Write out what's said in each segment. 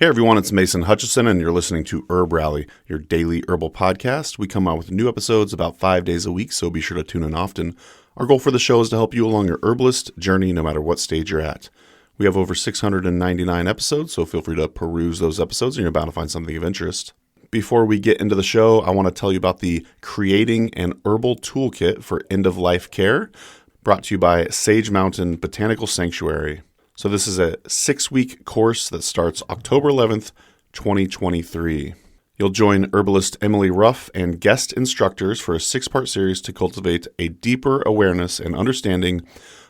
Hey everyone, it's Mason Hutchison, and you're listening to Herb Rally, your daily herbal podcast. We come out with new episodes about 5 days a week, so be sure to tune in often. Our goal for the show is to help you along your herbalist journey, no matter what stage you're at. We have over 699 episodes, so feel free to peruse those episodes, and you're bound to find something of interest. Before we get into the show, I want to tell you about the Creating an Herbal Toolkit for End-of-Life Care, brought to you by Sage Mountain Botanical Sanctuary. So this is a 6-week course that starts October 11th, 2023. You'll join herbalist Emily Ruff and guest instructors for a 6-part series to cultivate a deeper awareness and understanding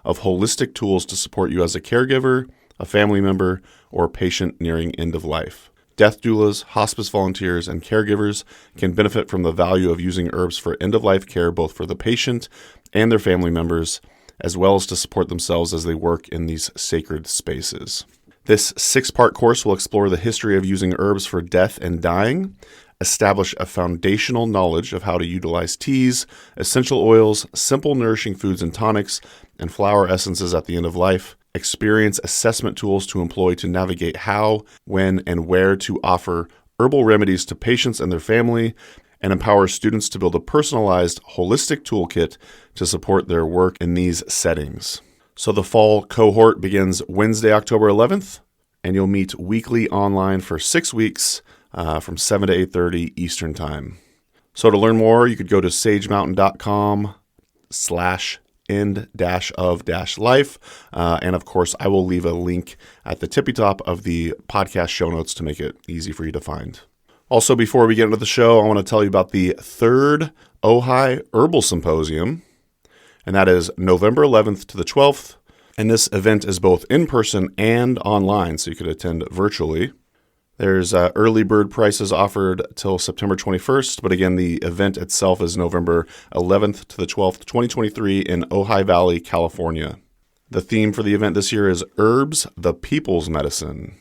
of holistic tools to support you as a caregiver, a family member, or patient nearing end of life. Death doulas, hospice volunteers, and caregivers can benefit from the value of using herbs for end-of-life care, both for the patient and their family members, as well as to support themselves as they work in these sacred spaces. This 6-part course will explore the history of using herbs for death and dying, establish a foundational knowledge of how to utilize teas, essential oils, simple nourishing foods and tonics, and flower essences at the end of life, experience assessment tools to employ to navigate how, when, and where to offer herbal remedies to patients and their family, and empower students to build a personalized, holistic toolkit to support their work in these settings. So the fall cohort begins Wednesday, October 11th, and you'll meet weekly online for 6 weeks from 7 to 8:30 Eastern Time. So to learn more, you could go to sagemountain.com/end-of-life. And of course, I will leave a link at the tippy top of the podcast show notes to make it easy for you to find. Also, before we get into the show, I want to tell you about the 3rd Ojai Herbal Symposium, and that is November 11th to the 12th. And this event is both in person and online, so you could attend virtually. There's early bird prices offered till September 21st, but again, the event itself is November 11th to the 12th, 2023 in Ojai Valley, California. The theme for the event this year is Herbs, the People's Medicine.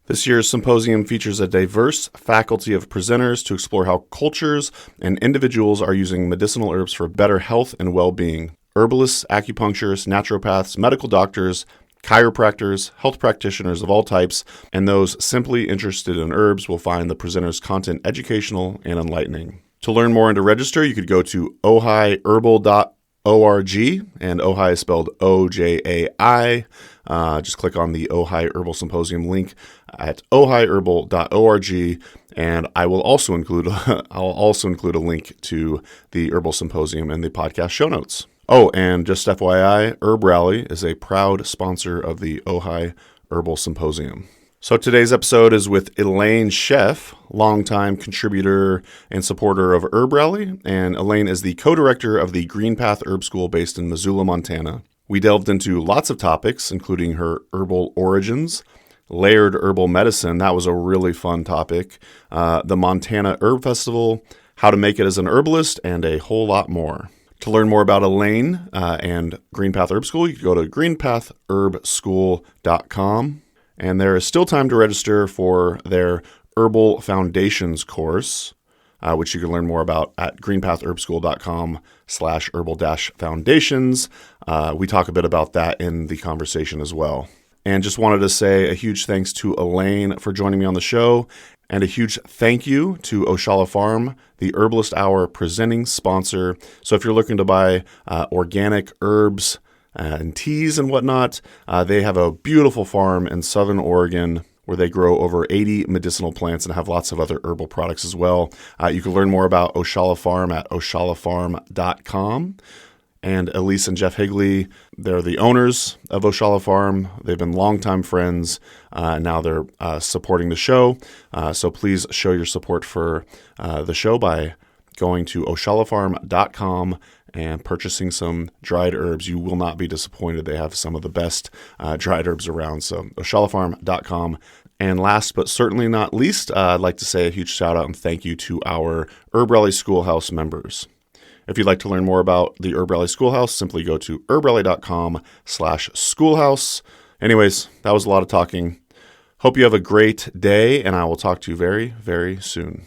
This year's symposium features a diverse faculty of presenters to explore how cultures and individuals are using medicinal herbs for better health and well-being. Herbalists, acupuncturists, naturopaths, medical doctors, chiropractors, health practitioners of all types, and those simply interested in herbs will find the presenters' content educational and enlightening. To learn more and to register, you could go to ojaiherbal.org, and Ojai is spelled O-J-A-I. Just click on the Ojai Herbal Symposium link at ojaiherbal.org, and I will also include a link to the Herbal Symposium in the podcast show notes. Oh, and just FYI, Herb Rally is a proud sponsor of the Ojai Herbal Symposium. So today's episode is with Elaine Sheff, longtime contributor and supporter of Herb Rally, and Elaine is the co-director of the Green Path Herb School based in Missoula, Montana. We delved into lots of topics, including her herbal origins, layered herbal medicine, that was a really fun topic, the Montana Herb Festival, how to make it as an herbalist, and a whole lot more. To learn more about Elaine and Green Path Herb School, you can go to greenpathherbschool.com. And there is still time to register for their Herbal Foundations course, which you can learn more about at greenpathherbschool.com/herbal-foundations. We talk a bit about that in the conversation as well. And just wanted to say a huge thanks to Elaine for joining me on the show, and a huge thank you to Oshala Farm, the Herbalist Hour presenting sponsor. So if you're looking to buy organic herbs and teas and whatnot, they have a beautiful farm in southern Oregon where they grow over 80 medicinal plants and have lots of other herbal products as well. You can learn more about Oshala Farm at oshalafarm.com. And Elise and Jeff Higley, they're the owners of Oshala Farm. They've been longtime friends, and now they're supporting the show. So please show your support for the show by going to oshalafarm.com and purchasing some dried herbs. You will not be disappointed. They have some of the best dried herbs around. So oshalafarm.com. And last but certainly not least, I'd like to say a huge shout out and thank you to our Herb Rally Schoolhouse members. If you'd like to learn more about the Herb Rally Schoolhouse, simply go to herbrally.com/schoolhouse. Anyways, that was a lot of talking. Hope you have a great day, and I will talk to you very, very soon.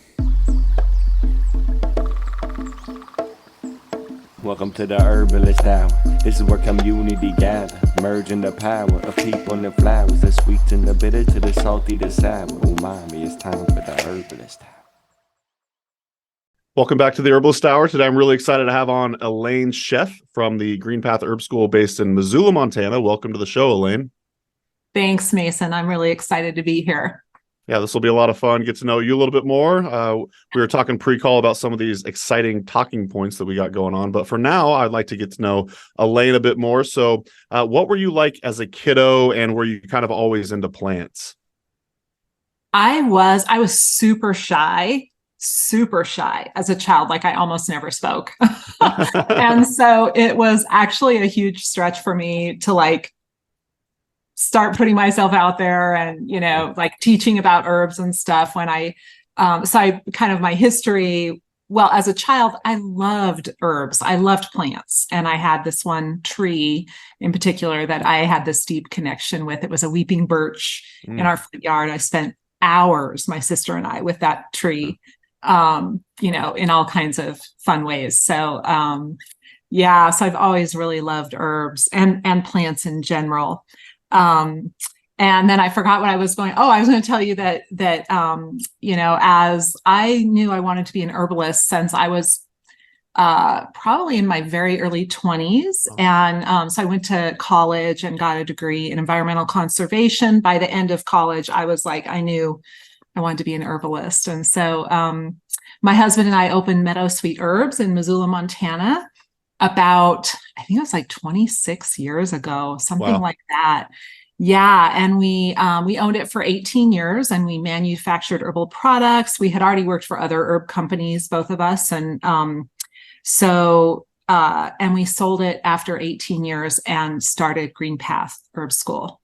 Welcome to the Herbalist Hour. This is where community gather, merging the power of people and flowers, the sweet and the bitter to the salty, the sour. Umami, it's time for the Herbalist Hour. Welcome back to the Herbalist Hour. Today, I'm really excited to have on Elaine Sheff from the Green Path Herb School based in Missoula, Montana. Welcome to the show, Elaine. Thanks, Mason. I'm really excited to be here. Yeah, this will be a lot of fun. Get to know you a little bit more. We were talking pre-call about some of these exciting talking points that we got going on. But for now, I'd like to get to know Elaine a bit more. So what were you like as a kiddo, and were you kind of always into plants? I was super shy as a child. Like I almost never spoke. And so it was actually a huge stretch for me to like start putting myself out there and, you know, like teaching about herbs and stuff when my history, well, as a child, I loved herbs. I loved plants. And I had this one tree in particular that I had this deep connection with. It was a weeping birch in our front yard. I spent hours, my sister and I, with that tree, you know, in all kinds of fun ways. So, so I've always really loved herbs and plants in general. And then I forgot what I was going. Oh, I was going to tell you that you know, as I knew I wanted to be an herbalist since I was probably in my very early 20s. And so I went to college and got a degree in environmental conservation. By the end of college, I was like, I knew I wanted to be an herbalist. And so my husband and I opened Meadow Sweet Herbs in Missoula, Montana, about, I think it was like 26 years ago, something like that. Yeah. And we owned it for 18 years and we manufactured herbal products. We had already worked for other herb companies, both of us. And and we sold it after 18 years and started Green Path Herb School,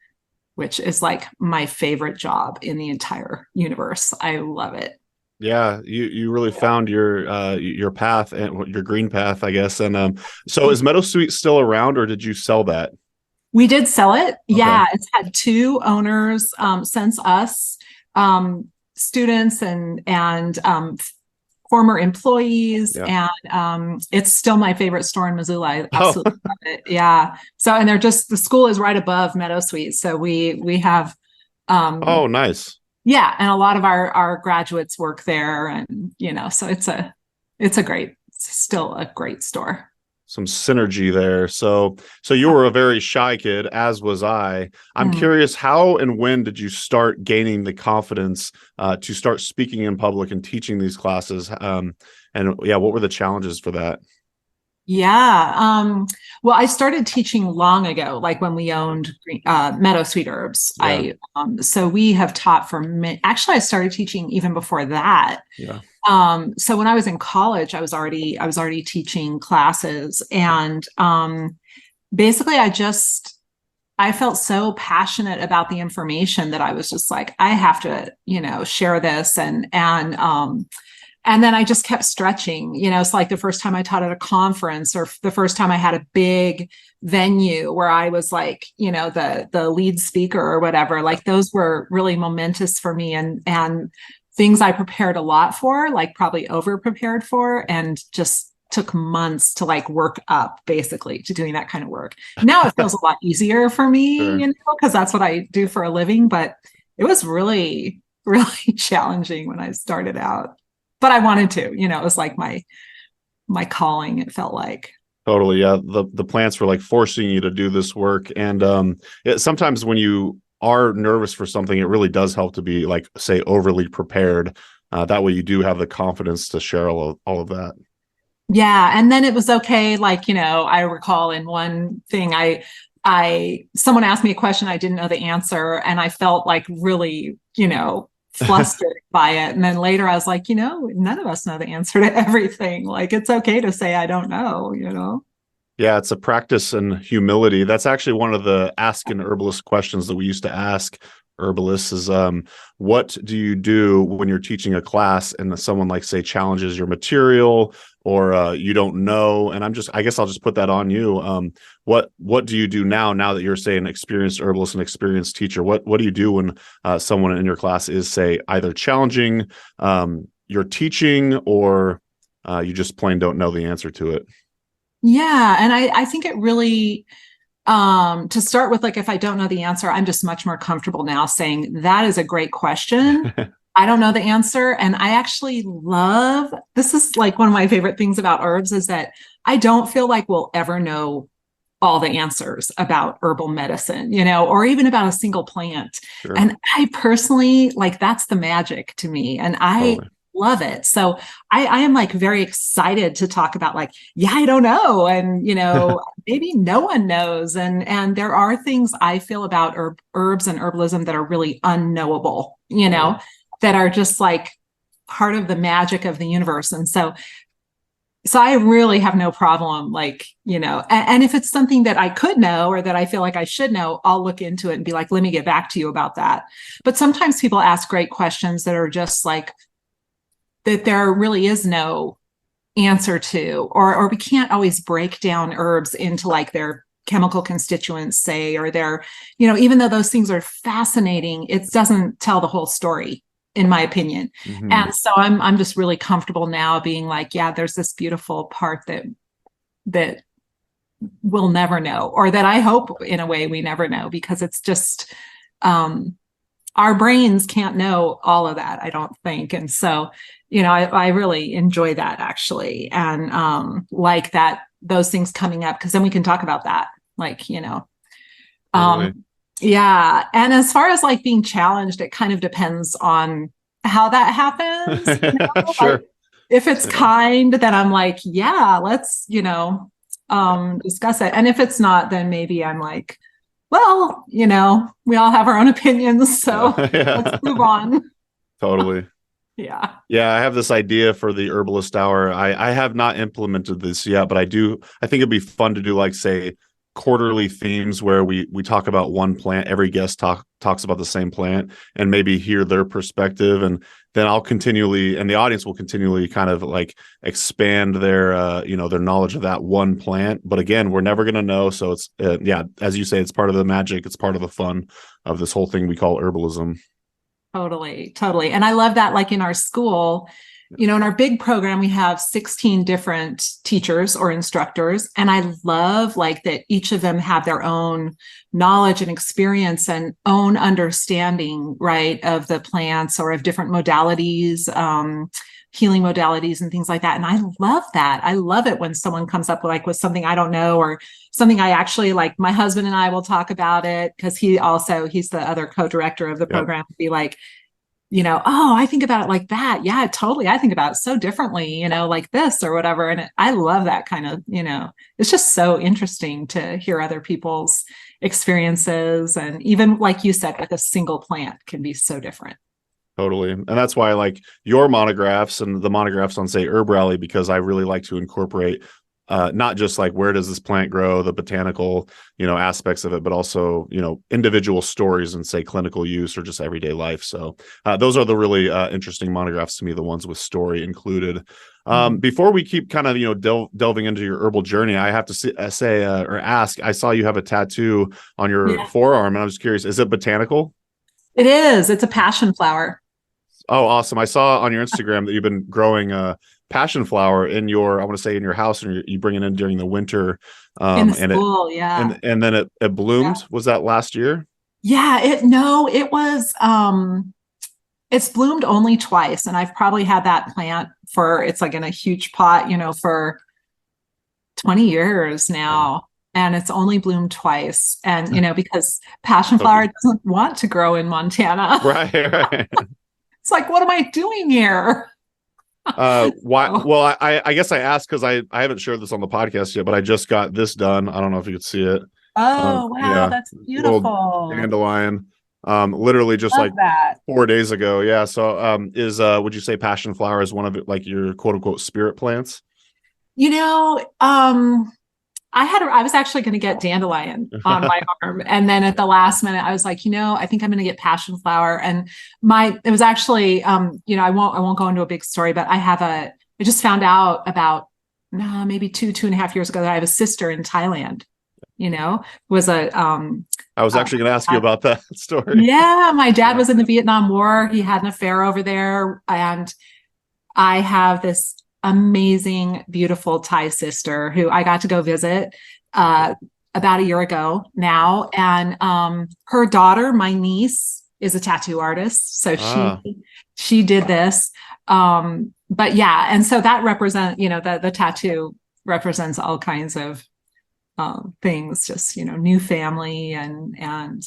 which is like my favorite job in the entire universe. I love it. Yeah, you really found your path and your green path, I guess. And so is Meadowsweet still around, or did you sell that? We did sell it. Okay. Yeah, it's had two owners since us, students and former employees, and it's still my favorite store in Missoula. I absolutely love it. Yeah. So, and the school is right above Meadowsweet, so we have. Oh, nice. Yeah, and a lot of our graduates work there, and you know, so it's still a great store. Some synergy there. So you were a very shy kid, as was I. I'm curious, how and when did you start gaining the confidence to start speaking in public and teaching these classes? And what were the challenges for that? Yeah. Well, I started teaching long ago, like when we owned Meadow Sweet Herbs. Yeah. So we have taught actually, I started teaching even before that. Yeah. So when I was in college, I was already teaching classes, and basically I felt so passionate about the information that I was just like, I have to, you know, share this. And then I just kept stretching, you know, it's like the first time I taught at a conference, or the first time I had a big venue where I was like, you know, the lead speaker or whatever, like those were really momentous for me, and things I prepared a lot for, like probably over prepared for, and just took months to like work up basically to doing that kind of work. Now it feels a lot easier for me, sure, you know, because that's what I do for a living, but it was really, really challenging when I started out. But I wanted to, you know, it was like my calling, it felt like. Totally. Yeah. The plants were like forcing you to do this work. And sometimes when you are nervous for something, it really does help to be like, say, overly prepared. That way you do have the confidence to share all of that. Yeah. And then it was okay. Like, you know, I recall in one thing, someone asked me a question, I didn't know the answer, and I felt like really, you know, flustered by it. And then later I was like, you know, none of us know the answer to everything. Like, it's okay to say, I don't know, you know? Yeah, it's a practice in humility. That's actually one of the ask an herbalist questions that we used to ask herbalists is, what do you do when you're teaching a class and someone like, say, challenges your material, or you don't know? And I guess I'll just put that on you. What do you do now that you're, say, an experienced herbalist, an experienced teacher? What do you do when someone in your class is, say, either challenging your teaching, or you just plain don't know the answer to it? Yeah. And I think it really, to start with, like, if I don't know the answer, I'm just much more comfortable now saying that is a great question. I don't know the answer. And I actually love, this is like one of my favorite things about herbs is that I don't feel like we'll ever know all the answers about herbal medicine, or even about a single plant. Sure. And I personally, like, that's the magic to me. And I Totally. love it. So I am like very excited to talk about, like, yeah, I don't know. And, maybe no one knows. And there are things I feel about herbs and herbalism that are really unknowable, Right. that are just like part of the magic of the universe. And so I really have no problem, like, and if it's something that I could know or that I feel like I should know, I'll look into it and be like, let me get back to you about that. But sometimes people ask great questions that are just like, that there really is no answer to, or we can't always break down herbs into like their chemical constituents, say, or their, even though those things are fascinating, it doesn't tell the whole story, in my opinion. Mm-hmm. And so I'm just really comfortable now being like, yeah, there's this beautiful part that we'll never know, or that I hope in a way we never know, because it's just our brains can't know all of that, I don't think. And so, I really enjoy that, actually, and like that, those things coming up, because then we can talk about that, like, Totally. yeah. And as far as like being challenged, it kind of depends on how that happens. Sure. Like, if it's kind, then I'm like, yeah, let's, discuss it. And if it's not, then maybe I'm like, well, we all have our own opinions, so Yeah. let's move on. Totally. Yeah. Yeah, I have this idea for the Herbalist Hour. I have not implemented this yet, but I think it'd be fun to do, like, say, quarterly themes where we talk about one plant. Every guest talks about the same plant and maybe hear their perspective, and then I'll continually, and the audience will continually kind of like expand their their knowledge of that one plant. But again, we're never going to know, so it's yeah, as you say, it's part of the magic, it's part of the fun of this whole thing we call herbalism. Totally. Totally. And I love that, like, in our school, in our big program, we have 16 different teachers or instructors. And I love, like, that each of them have their own knowledge and experience and own understanding, right, of the plants or of different modalities, healing modalities and things like that. And I love that. I love it when someone comes up with something I don't know, or something I actually, like, my husband and I will talk about it, because he's the other co-director of the program. Be like, oh, I think about it like that. Yeah, totally. I think about it so differently, like this or whatever. And I love that kind of, it's just so interesting to hear other people's experiences. And even, like you said, with a single plant can be so different. Totally. And that's why I like your monographs and the monographs on, say, Herb Rally, because I really like to incorporate not just like where does this plant grow, the botanical, aspects of it, but also, individual stories and, say, clinical use or just everyday life. So those are the really interesting monographs to me, the ones with story included. Before we keep kind of, delving into your herbal journey, I have to say or ask, I saw you have a tattoo on your forearm, and I was curious, is it botanical? It is. It's a passion flower. Oh, awesome. I saw on your Instagram that you've been growing passion flower in your, I want to say, in your house, and you bring it in during the winter. In the school, and then it bloomed. Yeah. Was that last year? Yeah, it was, it's bloomed only twice. And I've probably had that plant it's like in a huge pot, for 20 years now. And it's only bloomed twice. And, because passion flower doesn't want to grow in Montana. Right. It's like, what am I doing here? Why? Well, I guess I asked because I haven't shared this on the podcast yet, but I just got this done. I don't know if you could see it. Oh, wow. Yeah, That's beautiful. dandelion. Literally just Love like that. 4 days ago. Yeah. So, would you say passion flower is one of it, like, your quote unquote spirit plants? I was actually going to get dandelion on my arm. And then at the last minute, I was like, I think I'm going to get passion flower. And it was actually, I won't go into a big story, but I just found out about maybe 2.5 years ago that I have a sister in Thailand, was a, I was actually going to ask you about that story. Yeah. My dad was in the Vietnam War. He had an affair over there. And I have this amazing, beautiful Thai sister who I got to go visit about a year ago now. And her daughter, my niece, is a tattoo artist. So she did this. But yeah, and so that represent, the tattoo represents all kinds of things, just, new family and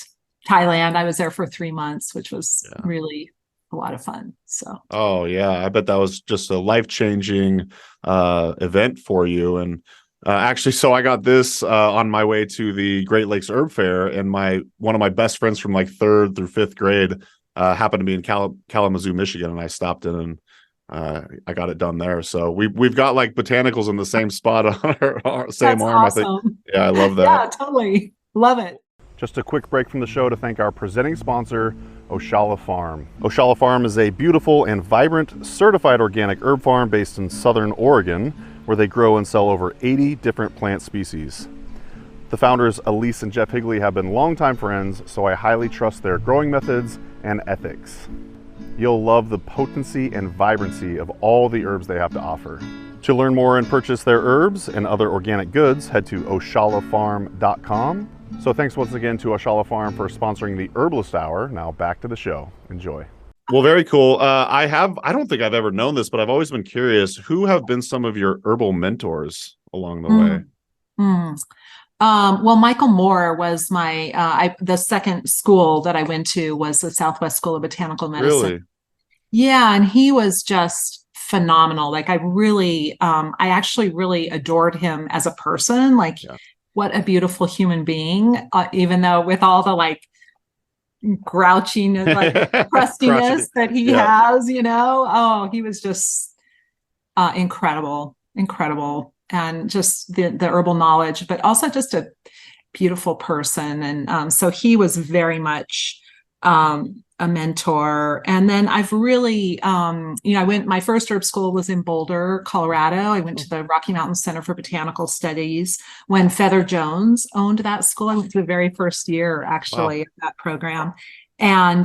Thailand. I was there for 3 months, which was really a lot of fun. So, oh yeah, I bet that was just a life-changing event for you. And actually, so I got this on my way to the Great Lakes Herb Fair, and one of my best friends from like 3rd through 5th grade happened to be in Kalamazoo, Michigan, and I stopped in and I got it done there. So we've got like botanicals in the same spot on our same that's arm. awesome. I think. Yeah, I love that. Yeah, totally. Love it. Just a quick break from the show to thank our presenting sponsor, Oshala Farm. Oshala Farm is a beautiful and vibrant certified organic herb farm based in Southern Oregon, where they grow and sell over 80 different plant species. The founders, Elise and Jeff Higley, have been longtime friends, so I highly trust their growing methods and ethics. You'll love the potency and vibrancy of all the herbs they have to offer. To learn more and purchase their herbs and other organic goods, head to oshalafarm.com. So thanks once again to Oshala Farm for sponsoring the Herbalist Hour. Now back to the show. Enjoy. Well, very cool. I don't think I've ever known this, but I've always been curious, who have been some of your herbal mentors along the way? Well, Michael Moore was the second school that I went to was the Southwest School of Botanical Medicine. Really? Yeah. And he was just phenomenal. Like I actually really adored him as a person. Like what a beautiful human being, even though with all the like grouchiness, like crustiness that he has, oh, he was just incredible. And just the herbal knowledge, but also just a beautiful person. And so he was very much a mentor. And then I've really, my first herb school was in Boulder, Colorado. I went to the Rocky Mountain Center for Botanical Studies when Feather Jones owned that school. I went to the very first year, actually, of that program. And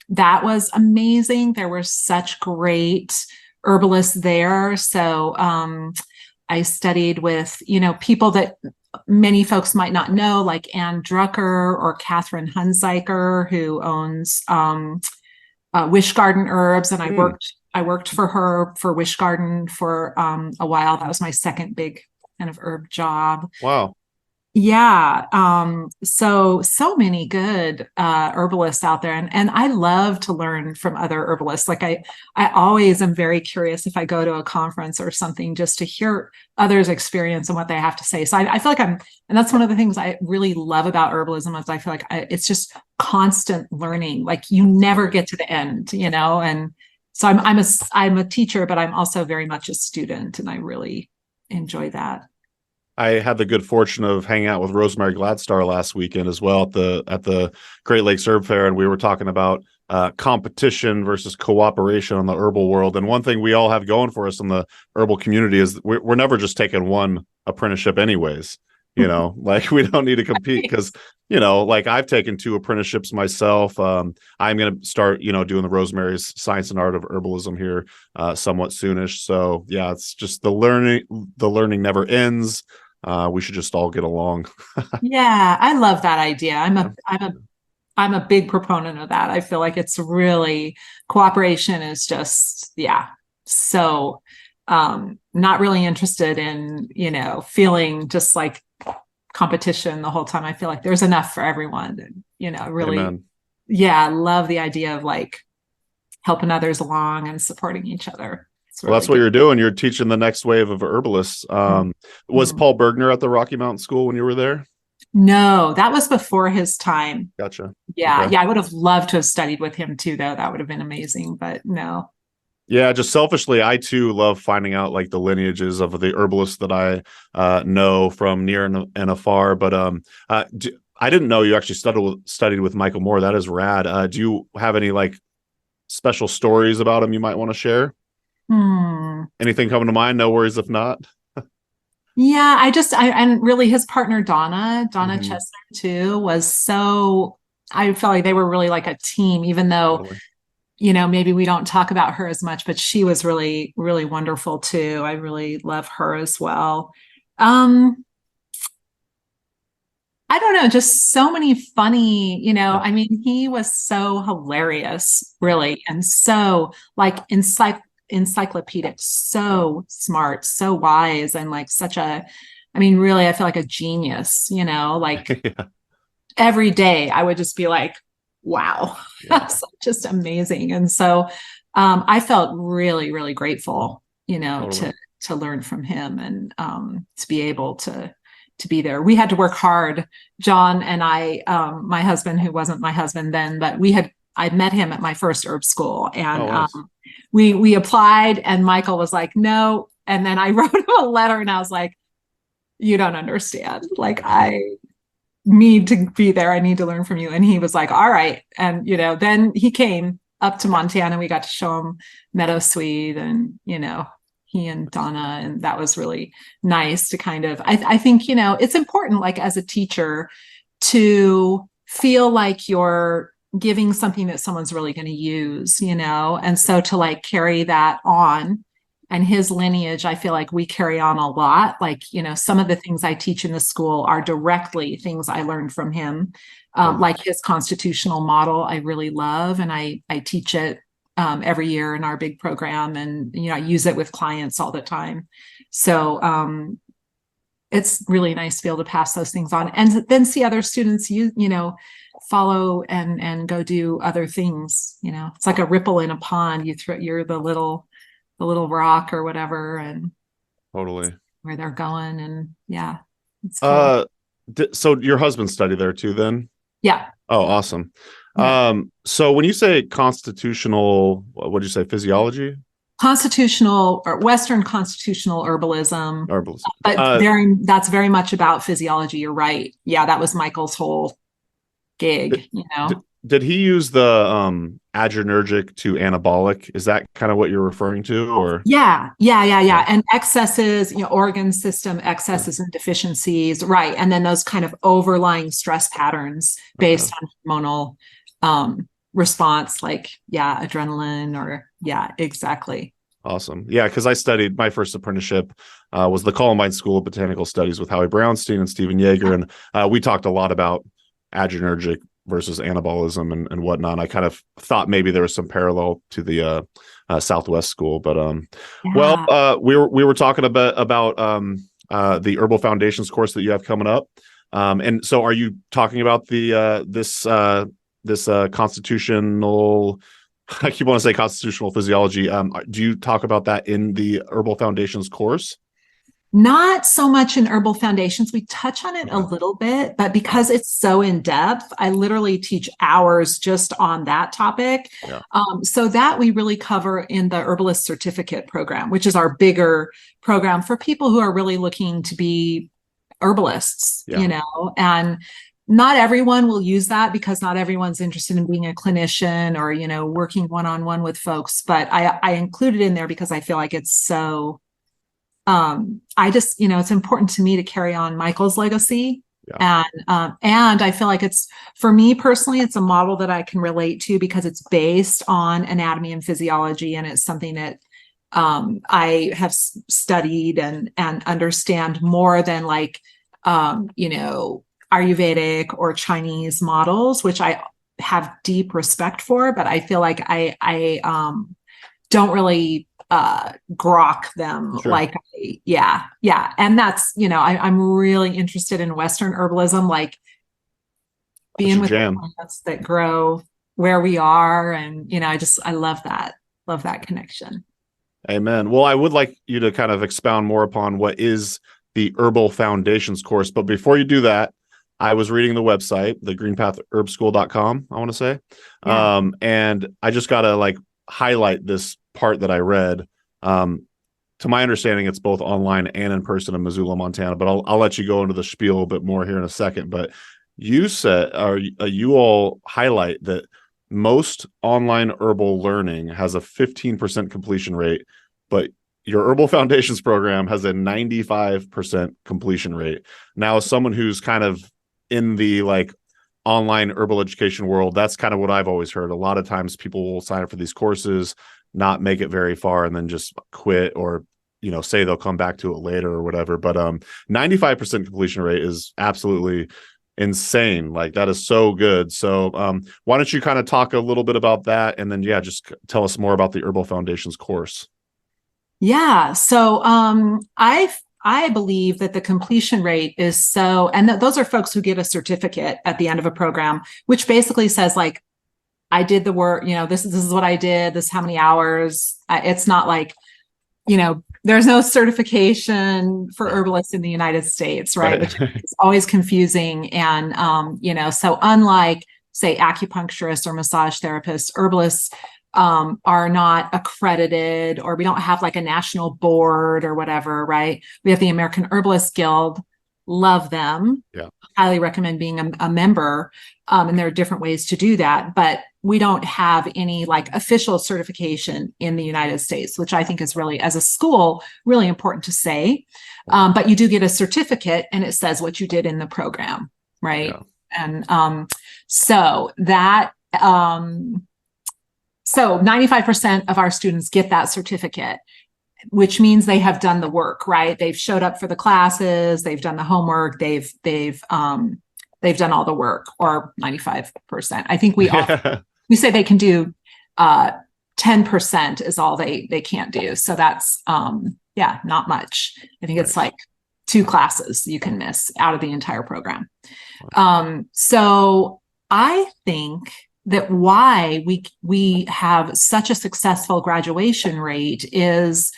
that was amazing. There were such great herbalists there. So I studied with, people that many folks might not know, like Ann Drucker or Catherine Hunziker, who owns Wish Garden Herbs. And I worked for her for Wish Garden for a while. That was my second big kind of herb job. Wow. Yeah. So many good herbalists out there. And I love to learn from other herbalists. Like I always am very curious if I go to a conference or something, just to hear others' experience and what they have to say. So I feel like and that's one of the things I really love about herbalism is I feel like it's just constant learning. Like you never get to the end, and so I'm a teacher, but I'm also very much a student, and I really enjoy that. I had the good fortune of hanging out with Rosemary Gladstar last weekend as well at the Great Lakes Herb Fair, and we were talking about competition versus cooperation on the herbal world. And one thing we all have going for us in the herbal community is we're never just taking one apprenticeship anyways. Like we don't need to compete because, like I've taken 2 apprenticeships myself. I'm going to start, doing the Rosemary's Science and Art of Herbalism here somewhat soonish. So yeah, it's just the learning never ends. We should just all get along. Yeah, I love that idea. I'm a big proponent of that. I feel like it's really cooperation is just, so not really interested in, feeling just like competition the whole time. I feel like there's enough for everyone, really. Amen. Yeah, I love the idea of like helping others along and supporting each other. Well, that's what you're doing. You're teaching the next wave of herbalists. Was Paul Bergner at the Rocky Mountain School when you were there? No, that was before his time. Gotcha. Yeah. Okay. Yeah. I would have loved to have studied with him too, though. That would have been amazing, but no. Yeah, just selfishly, I too love finding out like the lineages of the herbalists that I know from near and afar. But I didn't know you actually studied with Michael Moore. That is rad. Do you have any like special stories about him you might want to share? Anything coming to mind? No worries if not. Yeah, and really his partner Donna Chesner too was so. I felt like they were really like a team, even though. Totally. maybe we don't talk about her as much, but she was really, really wonderful too. I really love her as well. I don't know, just so many funny, I mean, he was so hilarious, really, and so like encyclopedic, so smart, so wise, and like I mean, really, I feel like a genius, like Yeah. every day I would just be like, wow, Yeah. that's just amazing. And so I felt really, really grateful, Totally. to learn from him and to be able to be there. We had to work hard, John and I, my husband, who wasn't my husband then, but I met him at my first herb school, and Oh, nice. we applied, and Michael was like, no. And then I wrote him a letter, and I was like, you don't understand. Like, I need to be there. I need to learn from you. And he was like, all right. And, then he came up to Montana. We got to show him Meadow Sweet, and, he and Donna, and that was really nice to kind of, I think, it's important, like as a teacher, to feel like you're giving something that someone's really going to use, and so to like carry that on. And his lineage, I feel like we carry on a lot. Like, some of the things I teach in the school are directly things I learned from him. Like his constitutional model, I really love, and I teach it every year in our big program, and I use it with clients all the time. So it's really nice to be able to pass those things on, and then see other students follow and go do other things. It's like a ripple in a pond. You're the little rock or whatever, and Totally. where they're going, and yeah, it's cool. So your husband studied there too, then? Yeah. Oh, awesome. Yeah. So when you say constitutional, what did you say, physiology? Constitutional or Western constitutional herbalism, Herbalism. but that's very much about physiology. You're right. Yeah, that was Michael's whole gig. Did he use the adrenergic to anabolic? Is that kind of what you're referring to, or? Yeah. And excesses, organ system excesses and deficiencies, right? And then those kind of overlying stress patterns based on hormonal response, like adrenaline, or exactly. Awesome. Yeah, because I studied, my first apprenticeship was the Columbine School of Botanical Studies with Howie Brownstein and Stephen Yeager, and we talked a lot about adrenergic versus anabolism and whatnot. I kind of thought maybe there was some parallel to the Southwest school, but we were talking about the Herbal Foundations course that you have coming up, and so are you talking about the this constitutional? I keep wanting to say constitutional physiology. Do you talk about that in the Herbal Foundations course? Not so much in Herbal Foundations. We touch on it a little bit, but because it's so in depth, I literally teach hours just on that topic. Yeah. So that we really cover in the Herbalist Certificate program, which is our bigger program for people who are really looking to be herbalists, and not everyone will use that, because not everyone's interested in being a clinician or, working one-on-one with folks. But I include it in there because I feel like it's so, I just, it's important to me to carry on Michael's legacy. Yeah. And I feel like it's, for me personally, it's a model that I can relate to because it's based on anatomy and physiology. And it's something that I have studied and understand more than like, Ayurvedic or Chinese models, which I have deep respect for, but I feel like I don't really grok them. Sure. Like, and that's, I'm really interested in Western herbalism, like being with the plants that grow where we are, and I love that connection. Amen. Well, I would like you to kind of expound more upon what is the Herbal Foundations course, but before you do that, I was reading the website, the greenpathherbschool.com, I want to say. Yeah. And I just got to like highlight this part that I read. To my understanding, it's both online and in person in Missoula, Montana, but I'll let you go into the spiel a bit more here in a second. But you said, or you all highlight that most online herbal learning has a 15% completion rate, but your Herbal Foundations program has a 95% completion rate. Now, as someone who's kind of in the like online herbal education world, that's kind of what I've always heard. A lot of times people will sign up for these courses, not make it very far, and then just quit, or say they'll come back to it later or whatever. But 95% completion rate is absolutely insane. Like, that is so good. So why don't you kind of talk a little bit about that, and then just tell us more about the Herbal Foundations course. Yeah. So I believe that the completion rate is so, and those are folks who get a certificate at the end of a program, which basically says, like, I did the work, this is what I did, this is how many hours. It's not like, there's no certification for herbalists in the United States, right? Which is always confusing. And, so unlike, say, acupuncturists or massage therapists, herbalists are not accredited, or we don't have like a national board or whatever, right? We have the American Herbalist Guild. Love them. Yeah. Highly recommend being a member. And there are different ways to do that, but we don't have any like official certification in the United States, which I think is really, as a school, really important to say. But you do get a certificate, and it says what you did in the program, right? Yeah. And so 95% of our students get that certificate, which means they have done the work, right? They've showed up for the classes, they've done the homework, they've done all the work, or 95%. I think we say they can do 10% is all they can't do. So that's not much. I think it's like 2 classes you can miss out of the entire program. So I think that why we have such a successful graduation rate is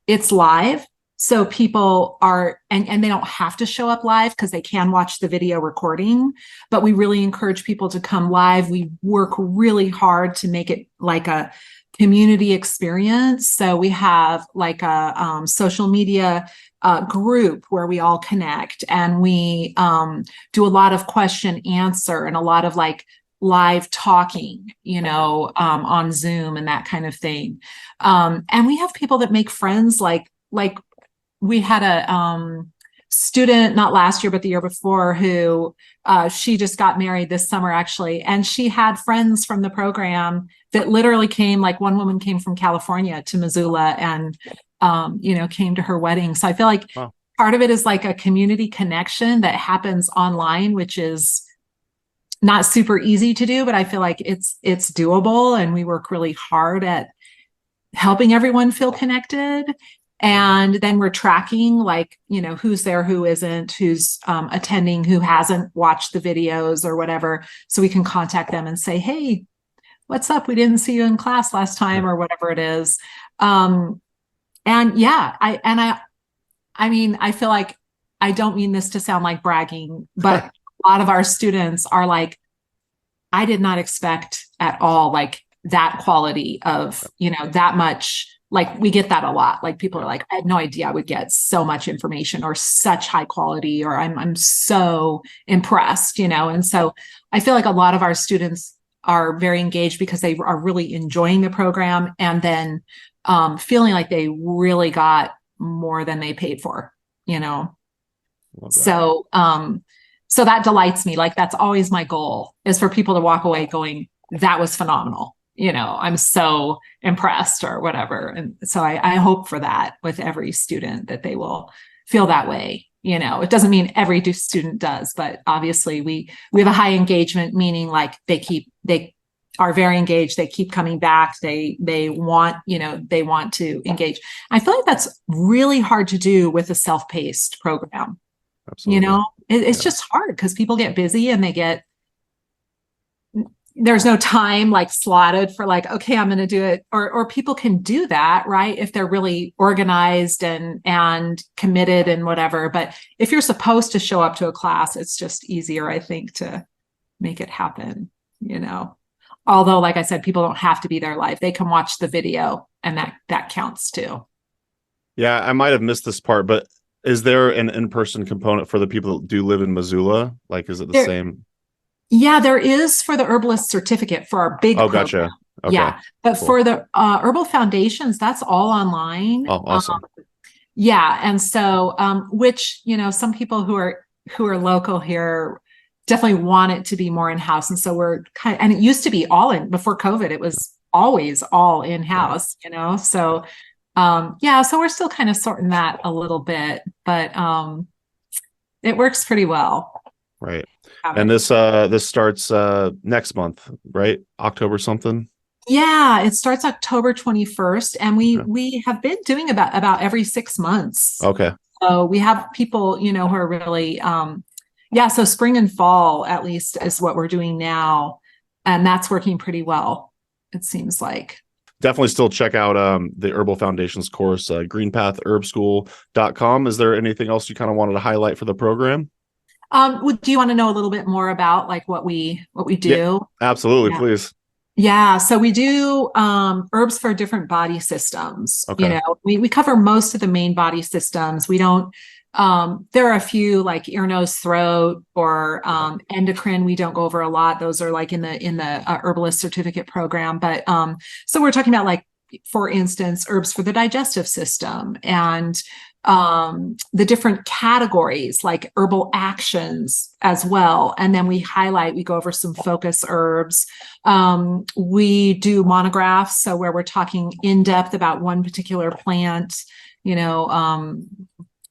it's live. So people are, and they don't have to show up live because they can watch the video recording, but we really encourage people to come live. We work really hard to make it like a community experience. So we have like a social media group where we all connect, and we do a lot of question answer and a lot of like live talking, on Zoom and that kind of thing. And we have people that make friends, like we had a student, not last year, but the year before, who she just got married this summer, actually. And she had friends from the program that literally came, like one woman came from California to Missoula and, came to her wedding. So I feel like part of it is like a community connection that happens online, which is not super easy to do, but I feel like it's doable. And we work really hard at helping everyone feel connected. And then we're tracking, like, who's there, who isn't, who's attending, who hasn't watched the videos or whatever. So we can contact them and say, hey, what's up? We didn't see you in class last time, or whatever it is. I feel like, I don't mean this to sound like bragging, but a lot of our students are like, I did not expect at all, like that quality of, that much. Like, we get that a lot. Like, people are like, I had no idea I would get so much information or such high quality, or I'm so impressed, And so I feel like a lot of our students are very engaged because they are really enjoying the program, and then feeling like they really got more than they paid for, So that delights me. Like, that's always my goal, is for people to walk away going, that was phenomenal. I'm so impressed, or whatever. And so I hope for that with every student, that they will feel that way. It doesn't mean every student does, but obviously we have a high engagement, meaning like they are very engaged. They keep coming back. They want to engage. I feel like that's really hard to do with a self-paced program. Absolutely. It's just hard because people get busy, and there's no time like slotted for like, okay, I'm going to do it. Or people can do that, right? If they're really organized and committed and whatever. But if you're supposed to show up to a class, it's just easier, I think, to make it happen, Although, like I said, people don't have to be there live. They can watch the video, and that counts too. Yeah, I might have missed this part, but is there an in-person component for the people that do live in Missoula? Like, is it the same? Yeah, there is for the herbalist certificate for our big program. Gotcha. Okay. Yeah, but cool. For the Herbal Foundations, that's all online. Oh, awesome. And so, which, some people who are local here definitely want it to be more in-house. And so we're and it used to be all in before COVID, it was always all in-house, So so we're still kind of sorting that a little bit, but it works pretty well. Right. And this starts next month, right? October something. Yeah, it starts October 21st, and we have been doing about every 6 months. Okay. So we have people, who are really so spring and fall at least is what we're doing now, and that's working pretty well, it seems like. Definitely still check out the Herbal Foundations course, greenpathherbschool.com. Is there anything else you kind of wanted to highlight for the program? Do you want to know a little bit more about like what we do? Yeah, absolutely, please. Yeah, so we do herbs for different body systems. Okay. We cover most of the main body systems. We don't. There are a few like ear, nose, throat, or endocrine. We don't go over a lot. Those are like in the herbalist certificate program. But so we're talking about, like, for instance, herbs for the digestive system, and the different categories like herbal actions as well. And then we go over some focus herbs. We do monographs, so where we're talking in depth about one particular plant.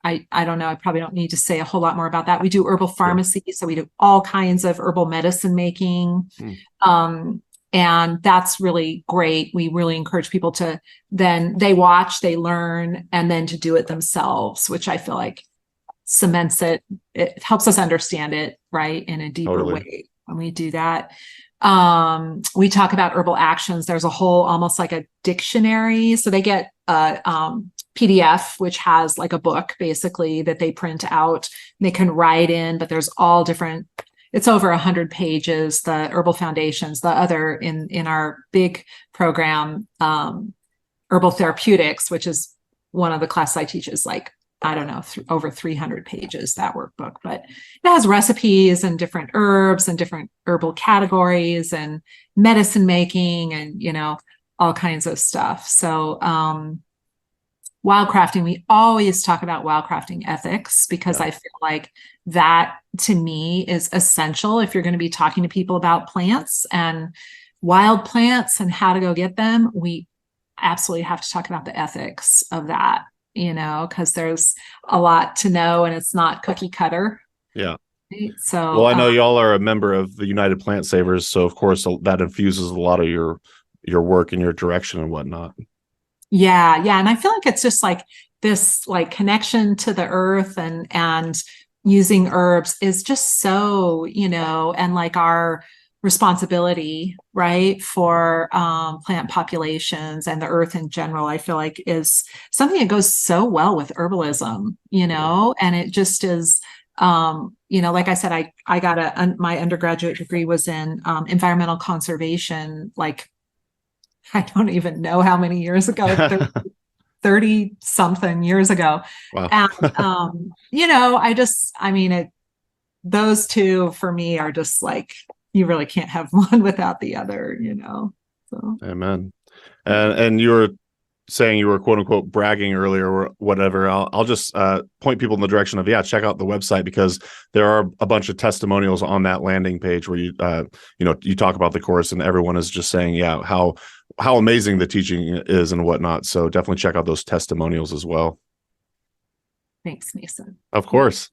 I don't know, I probably don't need to say a whole lot more about that. We do herbal pharmacy, so we do all kinds of herbal medicine making. And that's really great. We really encourage people to they watch, they learn, and then to do it themselves, which I feel like cements it. It helps us understand it, right, in a deeper way when we do that. We talk about herbal actions. There's a whole, almost like a dictionary. So they get a PDF, which has like a book basically that they print out. They can write in, but there's all different. It's over 100 pages. The Herbal Foundations, the other in our big program, Herbal Therapeutics, which is one of the classes I teach, is like, I don't know, over 300 pages, that workbook. But it has recipes and different herbs and different herbal categories and medicine making and, all kinds of stuff. So wildcrafting, we always talk about wildcrafting ethics, because I feel like that, to me, is essential if you're going to be talking to people about plants and wild plants and how to go get them. We absolutely have to talk about the ethics of that, because there's a lot to know and it's not cookie cutter. Yeah. Right? So, well, I know y'all are a member of the United Plant Savers, so of course that infuses a lot of your work and your direction and whatnot. Yeah. And I feel like it's just like this like connection to the earth and using herbs is just so, and like our responsibility, right, for plant populations and the earth in general, I feel like is something that goes so well with herbalism, and it just is, like I said, I got my undergraduate degree was in environmental conservation, like, I don't even know how many years ago, 30 something years ago. Wow. And, those two for me are just like, you really can't have one without the other, so. Amen. And you were saying you were quote unquote bragging earlier or whatever. I'll just point people in the direction of, check out the website, because there are a bunch of testimonials on that landing page where you talk about the course and everyone is just saying, how amazing the teaching is and whatnot. So definitely check out those testimonials as well. Thanks, Mason. Of course.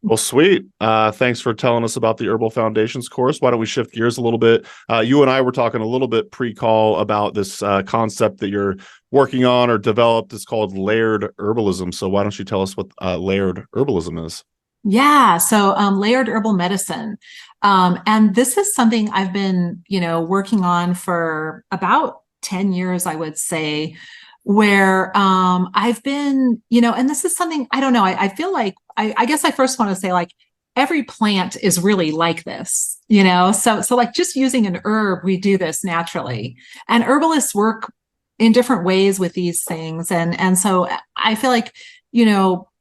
Well, sweet. Thanks for telling us about the Herbal Foundations course. Why don't we shift gears a little bit? You and I were talking a little bit pre-call about this concept that you're working on or developed. It's called layered herbalism. So why don't you tell us what layered herbalism is? Yeah. So layered herbal medicine. And this is something I've been, working on for about 10 years, I would say, where I've been, and this is something, I don't know, I feel like, I guess I first want to say, like, every plant is really like this, so like just using an herb, we do this naturally. And herbalists work in different ways with these things. And so I feel like,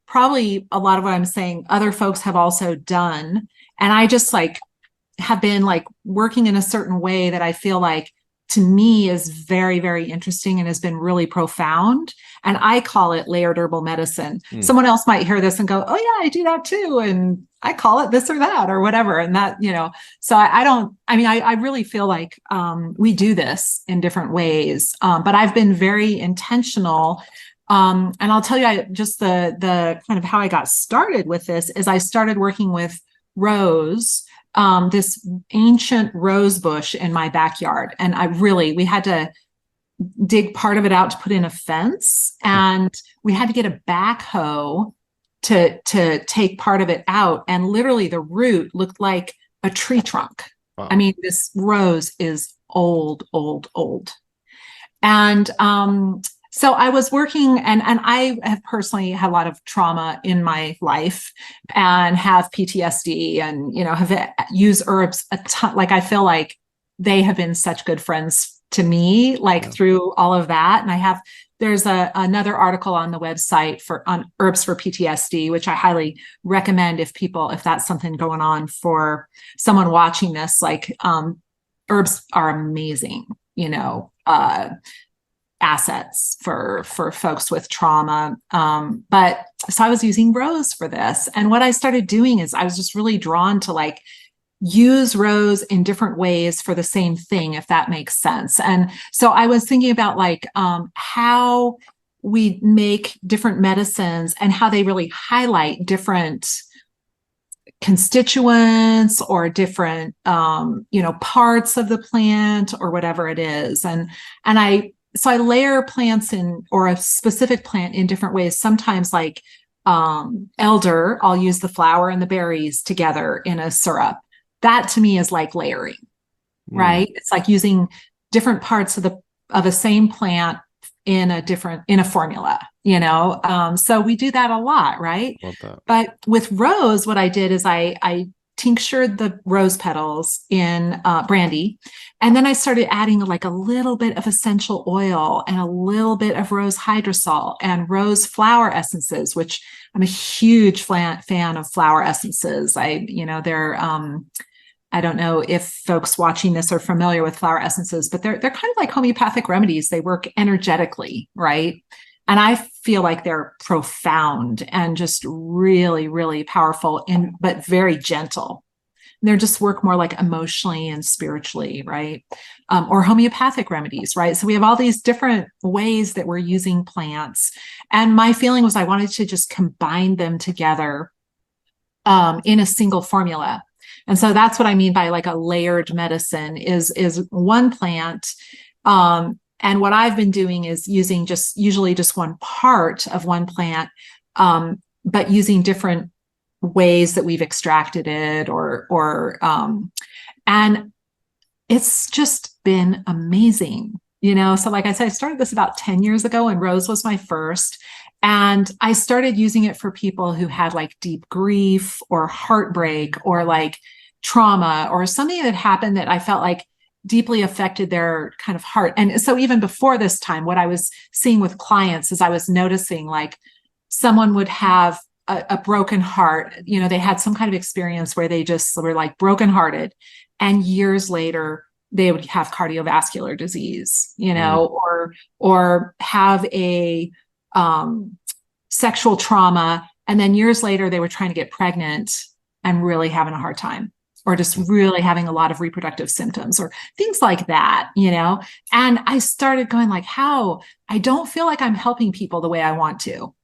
probably a lot of what I'm saying, other folks have also done. And I just like have been like working in a certain way that I feel like to me is very, very interesting and has been really profound. And I call it layered herbal medicine. Someone else might hear this and go, oh yeah, I do that too. And I call it this or that or whatever. And that, so I really feel like we do this in different ways. But I've been very intentional. And I'll tell you, just the kind of how I got started with this is I started working with rose, this ancient rose bush in my backyard. And we had to dig part of it out to put in a fence. And we had to get a backhoe to take part of it out. And literally the root looked like a tree trunk. Wow. I mean, this rose is old, old, old. And so I was working, and I have personally had a lot of trauma in my life and have PTSD and, have used herbs a ton. Like, I feel like they have been such good friends to me, through all of that. And there's another article on the website on herbs for PTSD, which I highly recommend if that's something going on for someone watching this. Herbs are amazing, assets for folks with trauma. But so I was using rose for this. And what I started doing is I was just really drawn to use rose in different ways for the same thing, if that makes sense. And so I was thinking about how we make different medicines and how they really highlight different constituents or different, parts of the plant or whatever it is. So I layer plants or a specific plant in different ways. Sometimes elder, I'll use the flower and the berries together in a syrup. That to me is like layering, right? It's like using different parts of a same plant in a formula, so we do that a lot, right? Love that. But with rose, what I did is I tinctured the rose petals in brandy. And then I started adding a little bit of essential oil and a little bit of rose hydrosol and rose flower essences, which I'm a huge fan of flower essences. I don't know if folks watching this are familiar with flower essences, but they're kind of like homeopathic remedies. They work energetically, right? And I feel like they're profound and just really, really powerful, but very gentle. They just work more emotionally and spiritually, right? Or homeopathic remedies, right? So we have all these different ways that we're using plants. And my feeling was I wanted to just combine them together in a single formula. And so that's what I mean by a layered medicine is one plant. And what I've been doing is using usually just one part of one plant, but using different ways that we've extracted it and it's just been amazing, So like I said, I started this about 10 years ago and rose was my first. And I started using it for people who had deep grief or heartbreak or trauma or something that happened that I felt deeply affected their kind of heart. And so even before this time, what I was seeing with clients is I was noticing someone would have a broken heart, they had some kind of experience where they just were brokenhearted. And years later, they would have cardiovascular disease, or have a sexual trauma. And then years later, they were trying to get pregnant and really having a hard time, or just really having a lot of reproductive symptoms or things like that, And I started going how I don't feel like I'm helping people the way I want to,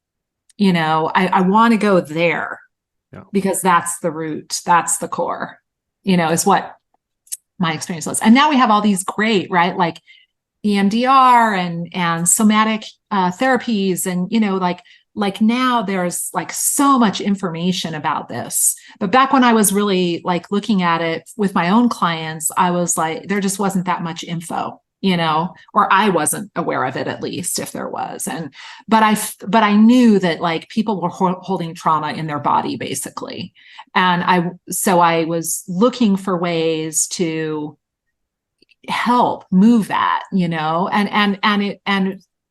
I want to go there because that's the root, that's the core, is what my experience was. And now we have all these great, right? EMDR and somatic therapies and, now there's so much information about this. But back when I was really looking at it with my own clients, I was there just wasn't that much info, or I wasn't aware of it, at least if there was. But I knew that people were holding trauma in their body basically. And I was looking for ways to help move that,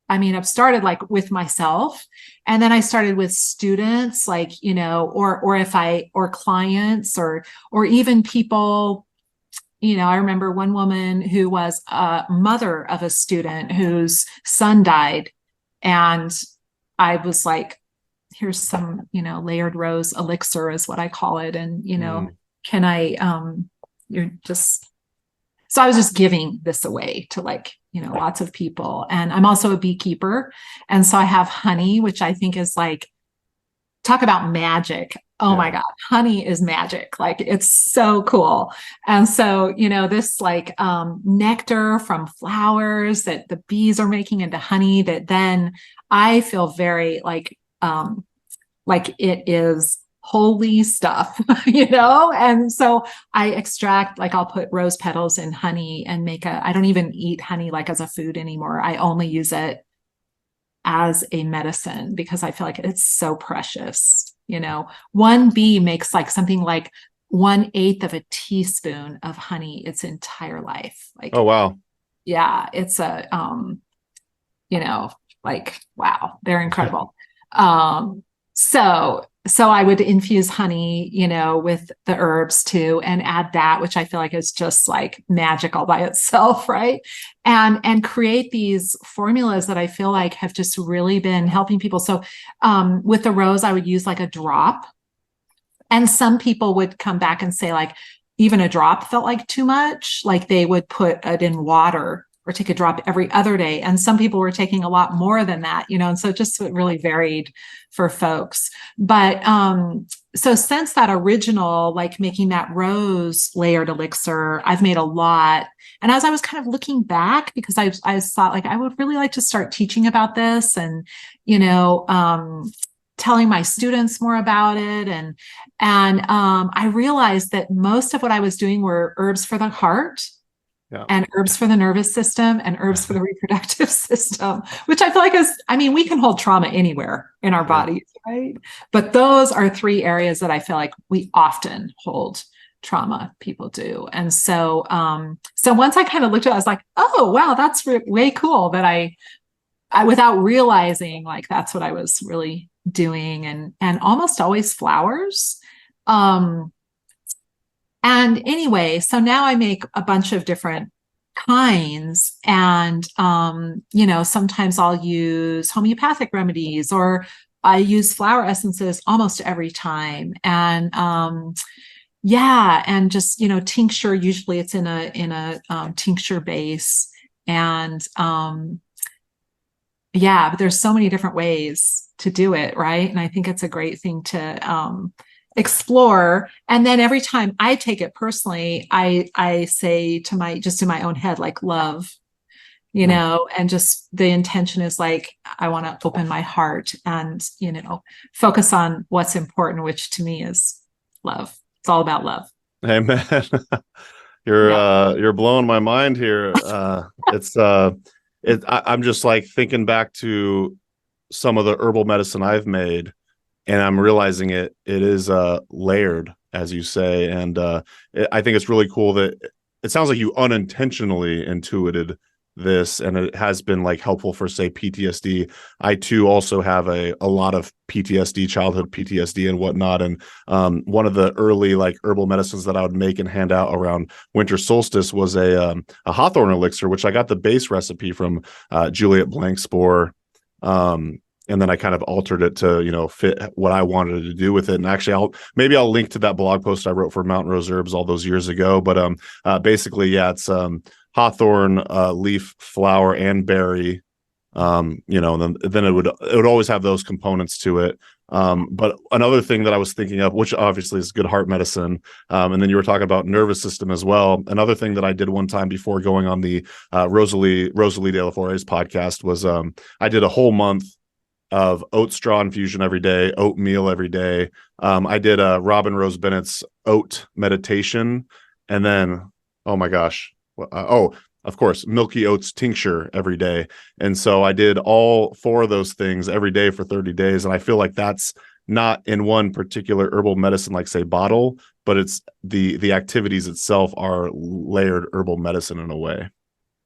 I've started with myself, and then I started with students, or clients or even people, I remember one woman who was a mother of a student whose son died. And I was like, here's some, layered rose elixir is what I call it. And, can I, you're just, so I was just giving this away to lots of people. And I'm also a beekeeper. And so I have honey, which I think is like, talk about magic. Oh my God, honey is magic. Like it's so cool. And so, this nectar from flowers that the bees are making into honey that then I feel very like it is holy stuff, And so I extract, I'll put rose petals in honey and I don't even eat honey as a food anymore. I only use it as a medicine because I feel like it's so precious. One bee makes something like 1/8 of a teaspoon of honey its entire life. Oh, wow. Yeah, it's wow, they're incredible. So I would infuse honey, with the herbs too, and add that, which I feel like is just magic all by itself, right? And create these formulas that I feel like have just really been helping people. So with the rose, I would use a drop. And some people would come back and say even a drop felt like too much. They would put it in water or take a drop every other day. And some people were taking a lot more than that, and so just it really varied for folks. But so since that original, making that rose layered elixir, I've made a lot. And as I was kind of looking back, because I thought I would really like to start teaching about this and, telling my students more about it. And I realized that most of what I was doing were herbs for the heart. Yeah. And herbs for the nervous system and herbs for the reproductive system, which I feel like we can hold trauma anywhere in our bodies, right? But those are 3 areas that I feel like we often hold trauma, people do. And so, once I kind of looked at it, I was like, oh, wow, that's way cool that I without realizing that's what I was really doing and almost always flowers. And anyway, so now I make a bunch of different kinds and, sometimes I'll use homeopathic remedies or I use flower essences almost every time. And, and just, tincture, usually it's in a tincture base and, but there's so many different ways to do it. Right. And I think it's a great thing to, explore. And then every time I take it personally, I say to in my own head, love, and just the intention is I want to open my heart and, focus on what's important, which to me is love. It's all about love. Amen. You're blowing my mind here. I'm just thinking back to some of the herbal medicine I've made. And I'm realizing it is layered, as you say. And I think it's really cool that it sounds like you unintentionally intuited this, and it has been helpful for, say, PTSD. I too also have a lot of PTSD, childhood PTSD and whatnot. And one of the early herbal medicines that I would make and hand out around winter solstice was a hawthorn elixir, which I got the base recipe from Juliet Blankspore. And then I kind of altered it to, fit what I wanted to do with it. And actually, I'll link to that blog post I wrote for Mountain Rose Herbs all those years ago. But basically, it's hawthorn, leaf, flower, and berry. And then it would always have those components to it. But another thing that I was thinking of, which obviously is good heart medicine, and then you were talking about nervous system as well. Another thing that I did one time before going on the Rosalie de la Fore's podcast was I did a whole month of oat straw infusion every day, oatmeal every day. I did Robin Rose Bennett's oat meditation. And then, oh my gosh. Of course, milky oats tincture every day. And so I did all 4 of those things every day for 30 days. And I feel like that's not in one particular herbal medicine, say bottle, but it's the activities itself are layered herbal medicine in a way.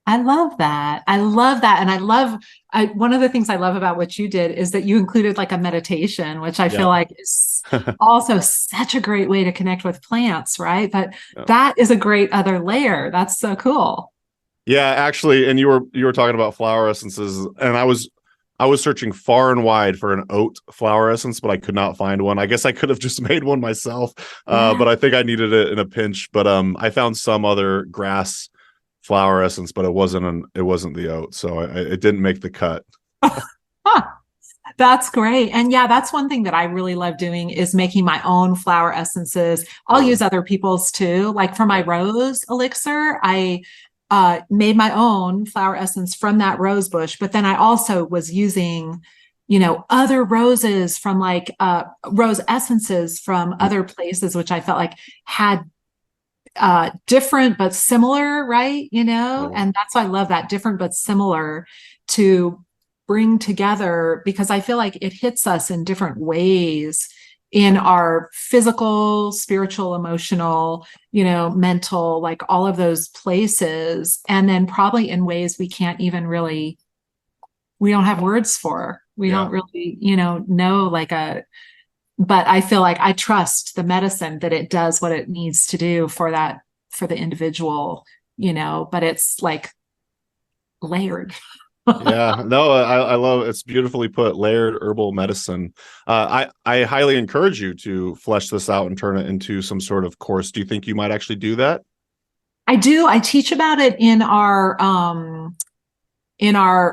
I love that. I love that. And one of the things I love about what you did is that you included like a meditation, which I feel Yeah. like is also such a great way to connect with plants, right? But Yeah. that is a great other layer. That's so cool. Yeah, actually, and you were talking about flower essences, and I was searching far and wide for an oat flower essence, but I could not find one. I guess I could have just made one myself, Yeah. but I think I needed it in a pinch. But I found some other grass flower essence, but it wasn't the oat, so it didn't make the cut. Huh. That's great. And yeah, that's one thing that I really love doing is making my own flower essences. I'll use other people's too. Like for my rose elixir, I made my own flower essence from that rose bush, but then I also was using, other roses from like rose essences from other places, which I felt like had different but similar, right? And that's why I love that, different but similar, to bring together, because I feel like it hits us in different ways in our physical, spiritual, emotional, mental, like all of those places. And then probably in ways we can't even really, we don't have words for. We Yeah. don't really, know but I feel like I trust the medicine that it does what it needs to do for the individual, but it's like layered. Yeah, no, I love it's beautifully put, layered herbal medicine. I highly encourage you to flesh this out and turn it into some sort of course. Do you think you might actually do that? I do. I teach about it in our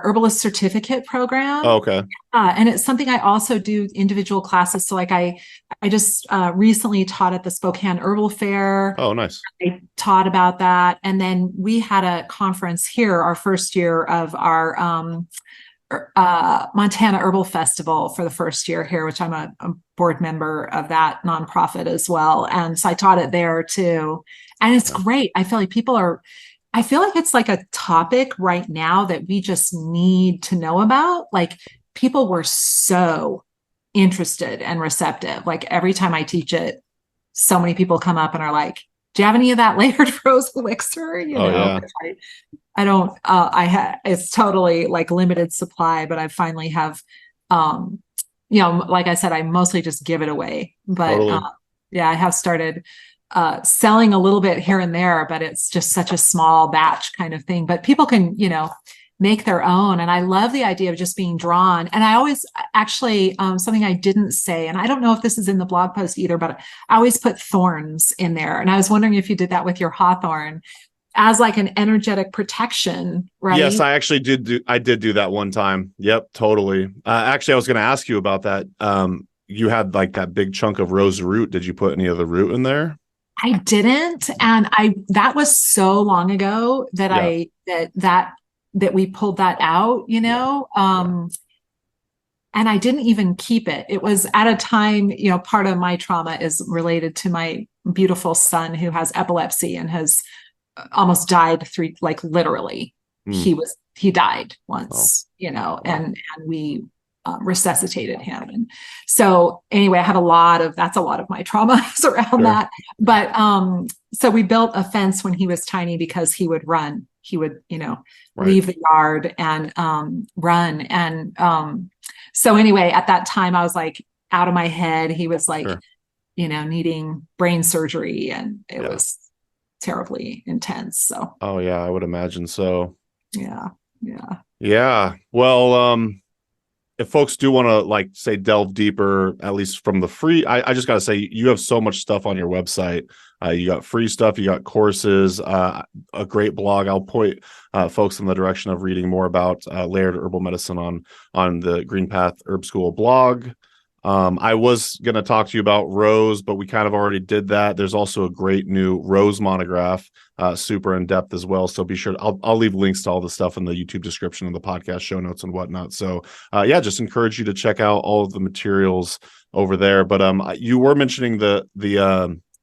herbalist certificate program. Oh, okay. And it's something I also do individual classes. So like I just recently taught at the Spokane Herbal Fair. Oh, nice. I taught about that. And then we had a conference here, our first year of our Montana Herbal Festival for the first year here, which I'm a board member of that nonprofit as well. And so I taught it there too. And it's great. I feel like it's like a topic right now that we just need to know about. Like people were so interested and receptive. Like every time I teach it, so many people come up and are like, do you have any of that layered rose elixir? Yeah. I don't, it's totally like limited supply, but I finally have, like I said, I mostly just give it away, but Totally. yeah, I have started selling a little bit here and there, but it's just such a small batch kind of thing. But people can, make their own. And I love the idea of just being drawn. And I always actually, something I didn't say, and I don't know if this is in the blog post either, but I always put thorns in there. And I was wondering if you did that with your hawthorn as like an energetic protection, right? Yes, I actually did do that one time. Yep, totally. Actually, I was going to ask you about that. You had like that big chunk of rose root. Did you put any of the root in there? I didn't. And that was so long ago that that we pulled that out, and I didn't even keep it. It was at a time, part of my trauma is related to my beautiful son who has epilepsy and has almost died like literally. He died once, and we resuscitated him. And so anyway, I have that's a lot of my trauma is around that. But so we built a fence when he was tiny because he would run. He would, leave the yard and run. And so anyway, at that time I was like out of my head. He was like, needing brain surgery, and it was terribly intense. So oh yeah, I would imagine so. Yeah. Well, if folks do want to like say delve deeper, at least from the free, I just got to say you have so much stuff on your website. You got free stuff, you got courses, a great blog. I'll point folks in the direction of reading more about layered herbal medicine on the Green Path Herb School blog. I was going to talk to you about rose, but we kind of already did that. There's also a great new rose monograph, super in depth as well. So be sure I'll leave links to all the stuff in the YouTube description and the podcast show notes and whatnot. So just encourage you to check out all of the materials over there. But you were mentioning the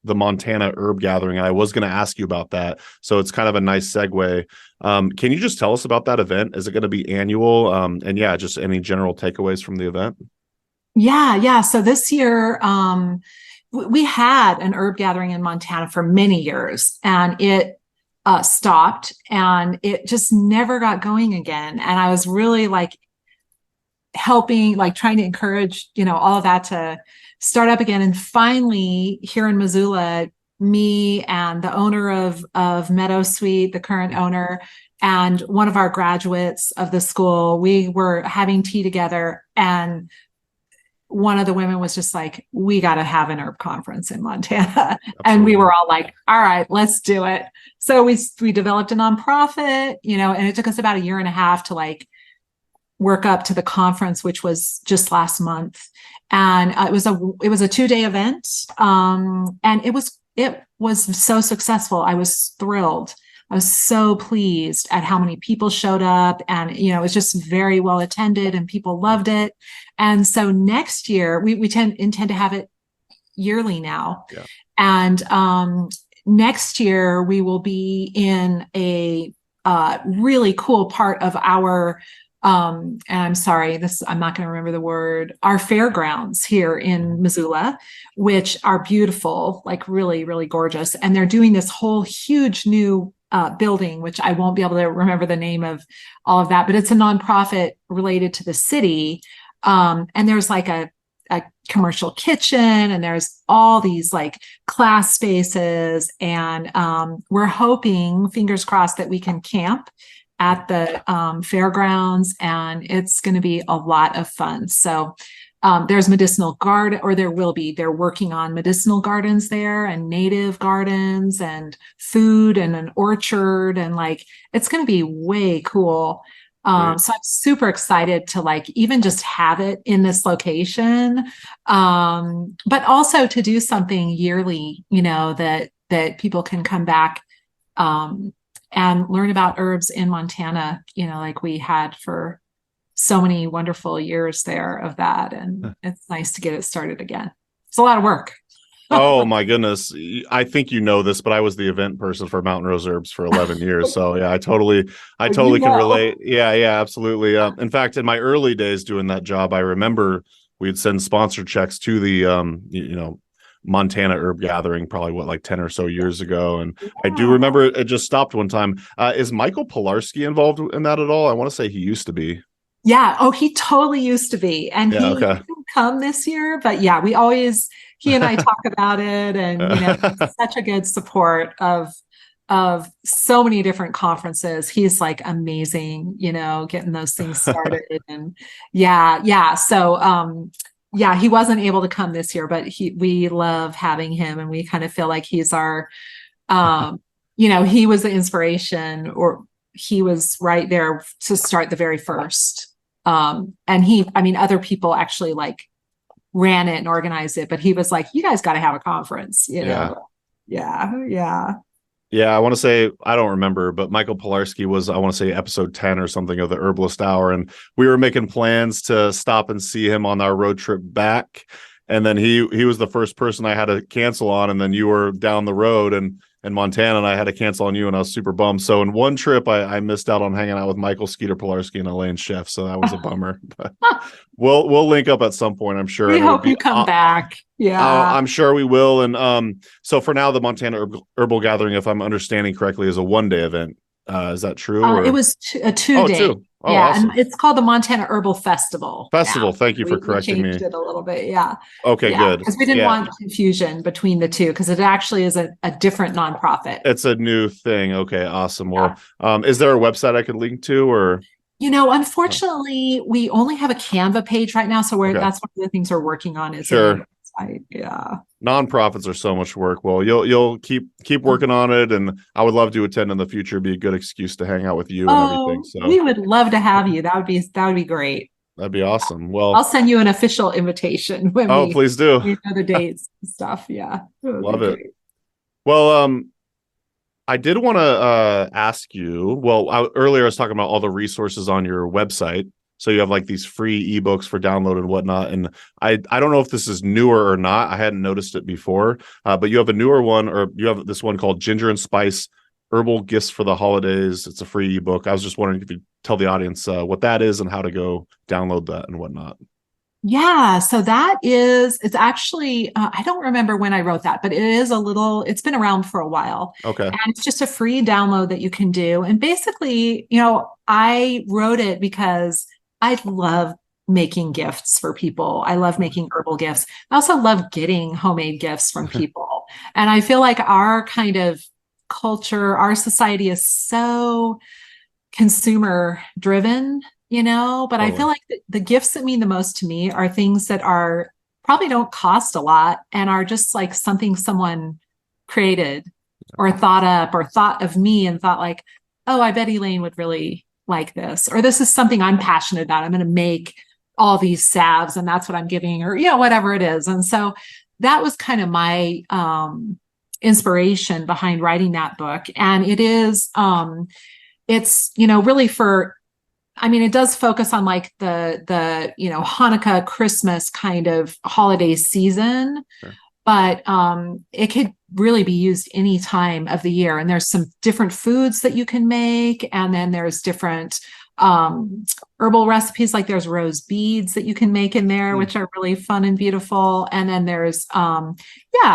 Montana herb gathering, and I was going to ask you about that. So it's kind of a nice segue. Can you just tell us about that event? Is it going to be annual? And just any general takeaways from the event? Yeah. So this year, we had an herb gathering in Montana for many years, and it stopped, and it just never got going again. And I was really like helping, like trying to encourage, all of that to start up again. And finally, here in Missoula, me and the owner of Meadow Sweet, the current owner, and one of our graduates of the school, we were having tea together, and one of the women was just like, we got to have an herb conference in Montana. Absolutely. And we were all like, all right, let's do it. So we developed a nonprofit, and it took us about a year and a half to like work up to the conference, which was just last month. And it was a 2-day event. And it was so successful. I was thrilled. I was so pleased at how many people showed up, and it was just very well attended and people loved it. And so next year we intend to have it yearly now. Yeah. And next year we will be in a really cool part of our and I'm sorry, I'm not going to remember the word, our fairgrounds here in Missoula, which are beautiful, like really, really gorgeous. And they're doing this whole huge new building, which I won't be able to remember the name of all of that, but it's a nonprofit related to the city. And there's like a commercial kitchen, and there's all these like class spaces. And we're hoping, fingers crossed, that we can camp at the fairgrounds, and it's going to be a lot of fun. So there's medicinal garden, or there will be, they're working on medicinal gardens there, and native gardens, and food, and an orchard, and like, it's going to be way cool. So I'm super excited to like even just have it in this location, but also to do something yearly, that people can come back and learn about herbs in Montana, like we had for so many wonderful years there of that. And it's nice to get it started again. It's a lot of work. Oh my goodness. I think this, but I was the event person for Mountain Rose Herbs for 11 years. So yeah, I totally can relate. Yeah, absolutely. In fact, in my early days doing that job, I remember we'd send sponsor checks to the, Montana herb gathering, probably like 10 or so years ago. And I do remember it just stopped one time. Is Michael Pilarski involved in that at all? I want to say he used to be. Yeah. Oh, he totally used to be. And he didn't come this year, but yeah, he and I talk about it, and, such a good support of so many different conferences. He's like amazing, getting those things started. And yeah. So, yeah, he wasn't able to come this year, but we love having him, and we kind of feel like he's our, he was the inspiration, or he was right there to start the very first. And other people actually like ran it and organized it, but he was like, you guys got to have a conference, Yeah. Yeah, I want to say, I don't remember, but Michael Pilarski was, I want to say, episode 10 or something of the Herbalist Hour. And we were making plans to stop and see him on our road trip back. And then he was the first person I had to cancel on. And then you were down the road in Montana, and I had to cancel on you, and I was super bummed. So in one trip, I missed out on hanging out with Michael Skeeter Pilarski and Elaine Sheff. So that was a bummer. But we'll link up at some point, I'm sure. We hope you come back. Yeah, I'm sure we will. And so for now, the Montana Herbal Gathering, if I'm understanding correctly, is a 1-day event. Is that true? It was a 2-day. Oh, yeah, awesome. And it's called the Montana Herbal Festival. Thank you for correcting me. We changed it a little bit. Yeah. Okay, good. Because we didn't want confusion between the two, because it actually is a different nonprofit. It's a new thing. Okay, awesome. Well, is there a website I could link to, or? Unfortunately, we only have a Canva page right now. So that's one of the things we're working on is a website. Yeah. Nonprofits are so much work. Well, you'll keep working on it, and I would love to attend in the future. It'd be a good excuse to hang out with you and everything. So we would love to have you. That would be great. That'd be awesome. Well, I'll send you an official invitation when please do. We know the dates and stuff. Yeah. Love it. Well, I did want to ask you, earlier I was talking about all the resources on your website. So you have like these free ebooks for download and whatnot. And I don't know if this is newer or not. I hadn't noticed it before, but you have a newer one, or you have this one called Ginger and Spice Herbal Gifts for the Holidays. It's a free ebook. I was just wondering if you tell the audience what that is and how to go download that and whatnot. Yeah, so it's actually, I don't remember when I wrote that, but it's been around for a while. Okay. And it's just a free download that you can do. And basically, I wrote it because I love making gifts for people. I love making herbal gifts. I also love getting homemade gifts from people. And I feel like our kind of culture, our society is so consumer driven, but I feel Totally. like the gifts that mean the most to me are things that are probably don't cost a lot and are just like something someone created or thought up or thought of me and thought like, oh, I bet Elaine would really like this, or this is something I'm passionate about. I'm going to make all these salves and that's what I'm giving, or whatever it is. And so that was kind of my inspiration behind writing that book. And it's really it does focus on like the Hanukkah, Christmas kind of holiday season. Sure. But it could really be used any time of the year. And there's some different foods that you can make. And then there's different herbal recipes, like there's rose beads that you can make in there, which are really fun and beautiful. And then there's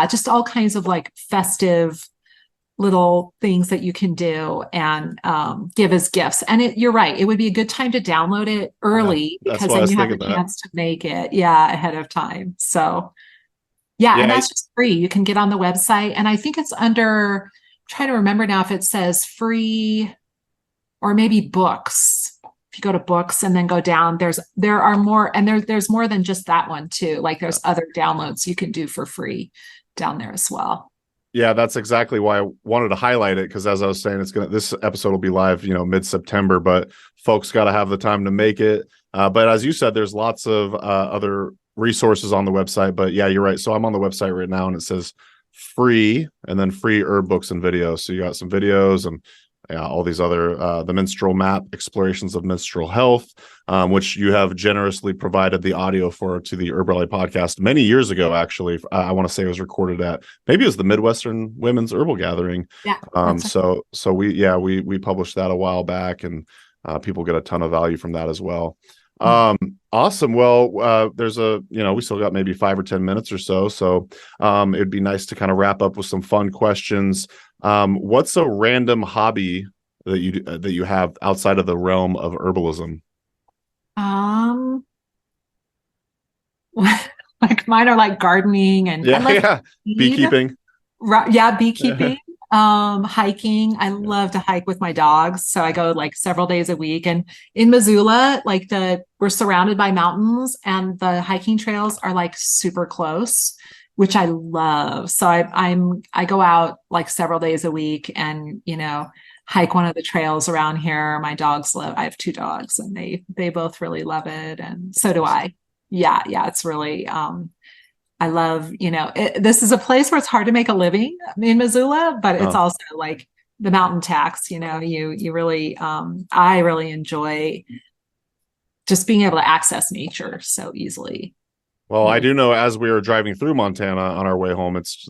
just all kinds of like festive little things that you can do and give as gifts. And you're right, it would be a good time to download it early because then you have the chance to make it ahead of time. So and that's just free. You can get on the website, and I think it's under, I'm trying to remember now if it says free or maybe books. If you go to books and then go down, there are more, and there's more than just that one too. Like there's other downloads you can do for free down there as well. Yeah, that's exactly why I wanted to highlight it, because as I was saying, this episode will be live, mid-September, but folks got to have the time to make it. But as you said, there's lots of other resources on the website. But yeah, you're right. So I'm on the website right now, and it says free, and then free herb books and videos. So you got some videos and all these other the minstrel map, explorations of minstrel health, which you have generously provided the audio for to the Herbal podcast many years ago. Actually, I want to say it was recorded at, maybe it was the Midwestern Women's Herbal Gathering. Yeah. So we published that a while back, and people get a ton of value from that as well. Awesome. Well, there's we still got maybe 5 or 10 minutes or so. So it'd be nice to kind of wrap up with some fun questions. What's a random hobby that you have outside of the realm of herbalism? Like mine are like gardening and beekeeping. Beekeeping. Hiking. I love to hike with my dogs. So I go like several days a week. And in Missoula, we're surrounded by mountains and the hiking trails are like super close, which I love. So I go out like several days a week and, hike one of the trails around here. My dogs I have 2 dogs and they both really love it. And so do I. Yeah. It's really, I love, this is a place where it's hard to make a living in Missoula, but it's also like the mountain tax, you really, I really enjoy just being able to access nature so easily. Well, I do know as we were driving through Montana on our way home, it's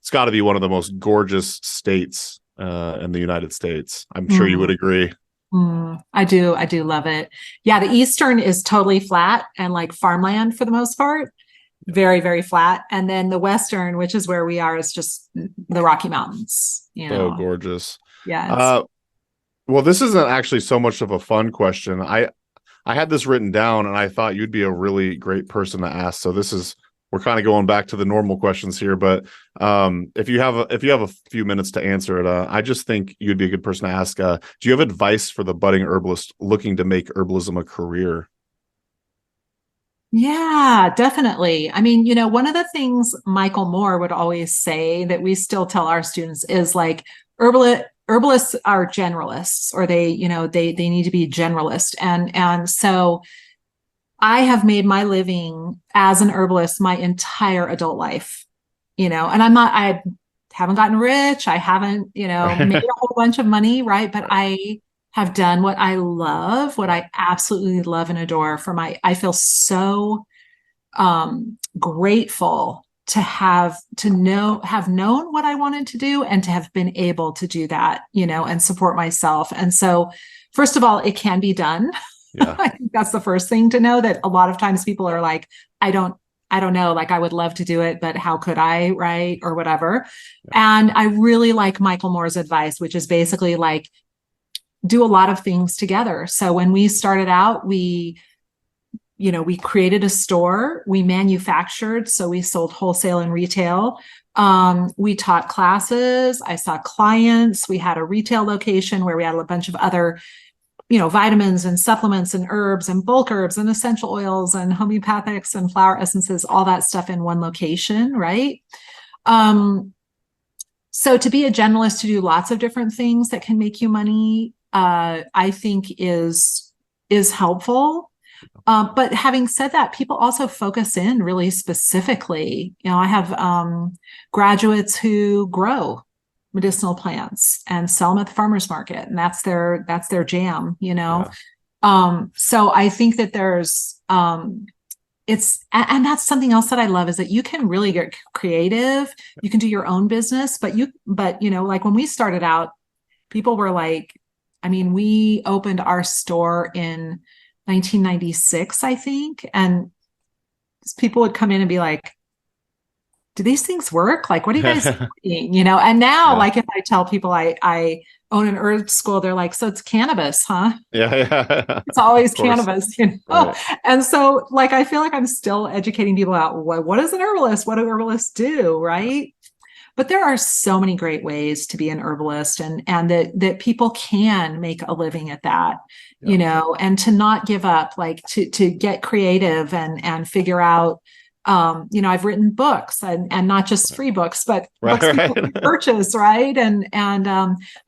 got to be one of the most gorgeous states in the United States. I'm sure you would agree. I do love it. Yeah. The Eastern is totally flat and like farmland for the most part. Very, very flat. And then the Western, which is where we are, is just the Rocky Mountains. So gorgeous. Yeah. Well, this isn't actually so much of a fun question. I had this written down and I thought you'd be a really great person to ask. So we're kind of going back to the normal questions here, but if you have a few minutes to answer it, I just think you'd be a good person to ask. Do you have advice for the budding herbalist looking to make herbalism a career? Yeah, definitely. I mean, one of the things Michael Moore would always say that we still tell our students is like herbalists are generalists, or they need to be generalist. And so I have made my living as an herbalist my entire adult life, and I haven't gotten rich. I haven't, made a whole bunch of money. Right. But I have done what I love, what I absolutely love and adore I feel so grateful to have known what I wanted to do and to have been able to do that, and support myself. And so, first of all, it can be done. Yeah. I think that's the first thing to know, that a lot of times people are like, I don't know, like I would love to do it, but how could I, right? Or whatever. Yeah. And I really like Michael Moore's advice, which is basically like, do a lot of things together. So when we started out, we created a store, we manufactured, so we sold wholesale and retail. We taught classes, I saw clients, we had a retail location where we had a bunch of other, vitamins and supplements and herbs and bulk herbs and essential oils and homeopathics and flower essences, all that stuff in one location, right? So to be a generalist, to do lots of different things that can make you money, I think is helpful. But having said that, people also focus in really specifically. I have graduates who grow medicinal plants and sell them at the farmer's market, and that's their jam. Yeah. So I think that there's and that's something else that I love, is that you can really get creative. You can do your own business, but like when we started out, people were like, I mean, we opened our store in 1996, I think. And people would come in and be like, do these things work? Like, what are you guys doing? And now, like, if I tell people I own an herb school, they're like, so it's cannabis, huh? Yeah. It's always cannabis, Right. And so, like, I feel like I'm still educating people out. What is an herbalist? What do herbalists do? Right. But there are so many great ways to be an herbalist, and that people can make a living at that, and to not give up, like to get creative and figure out, I've written books, and not just free books, but books people can purchase, right? And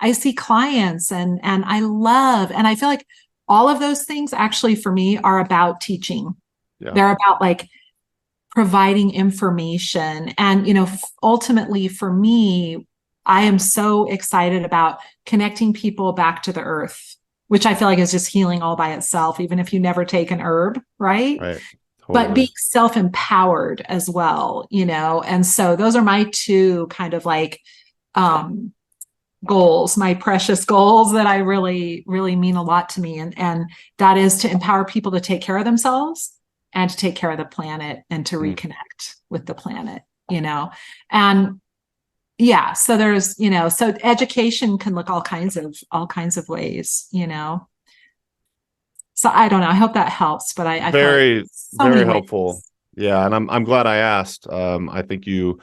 I see clients, and I love, and I feel like all of those things actually for me are about teaching. Yeah. They're about like providing information. And, ultimately for me, I am so excited about connecting people back to the earth, which I feel like is just healing all by itself, even if you never take an herb, right? Right. But Totally. being self-empowered as well, and so those are my two kind of like goals, my precious goals that I really, really mean a lot to me. And that is to empower people to take care of themselves and to take care of the planet and to reconnect with the planet, and so there's, so education can look all kinds of ways, so I don't know. I hope that helps, but I very, feel like so very many helpful. ways. Yeah. And I'm glad I asked. I think you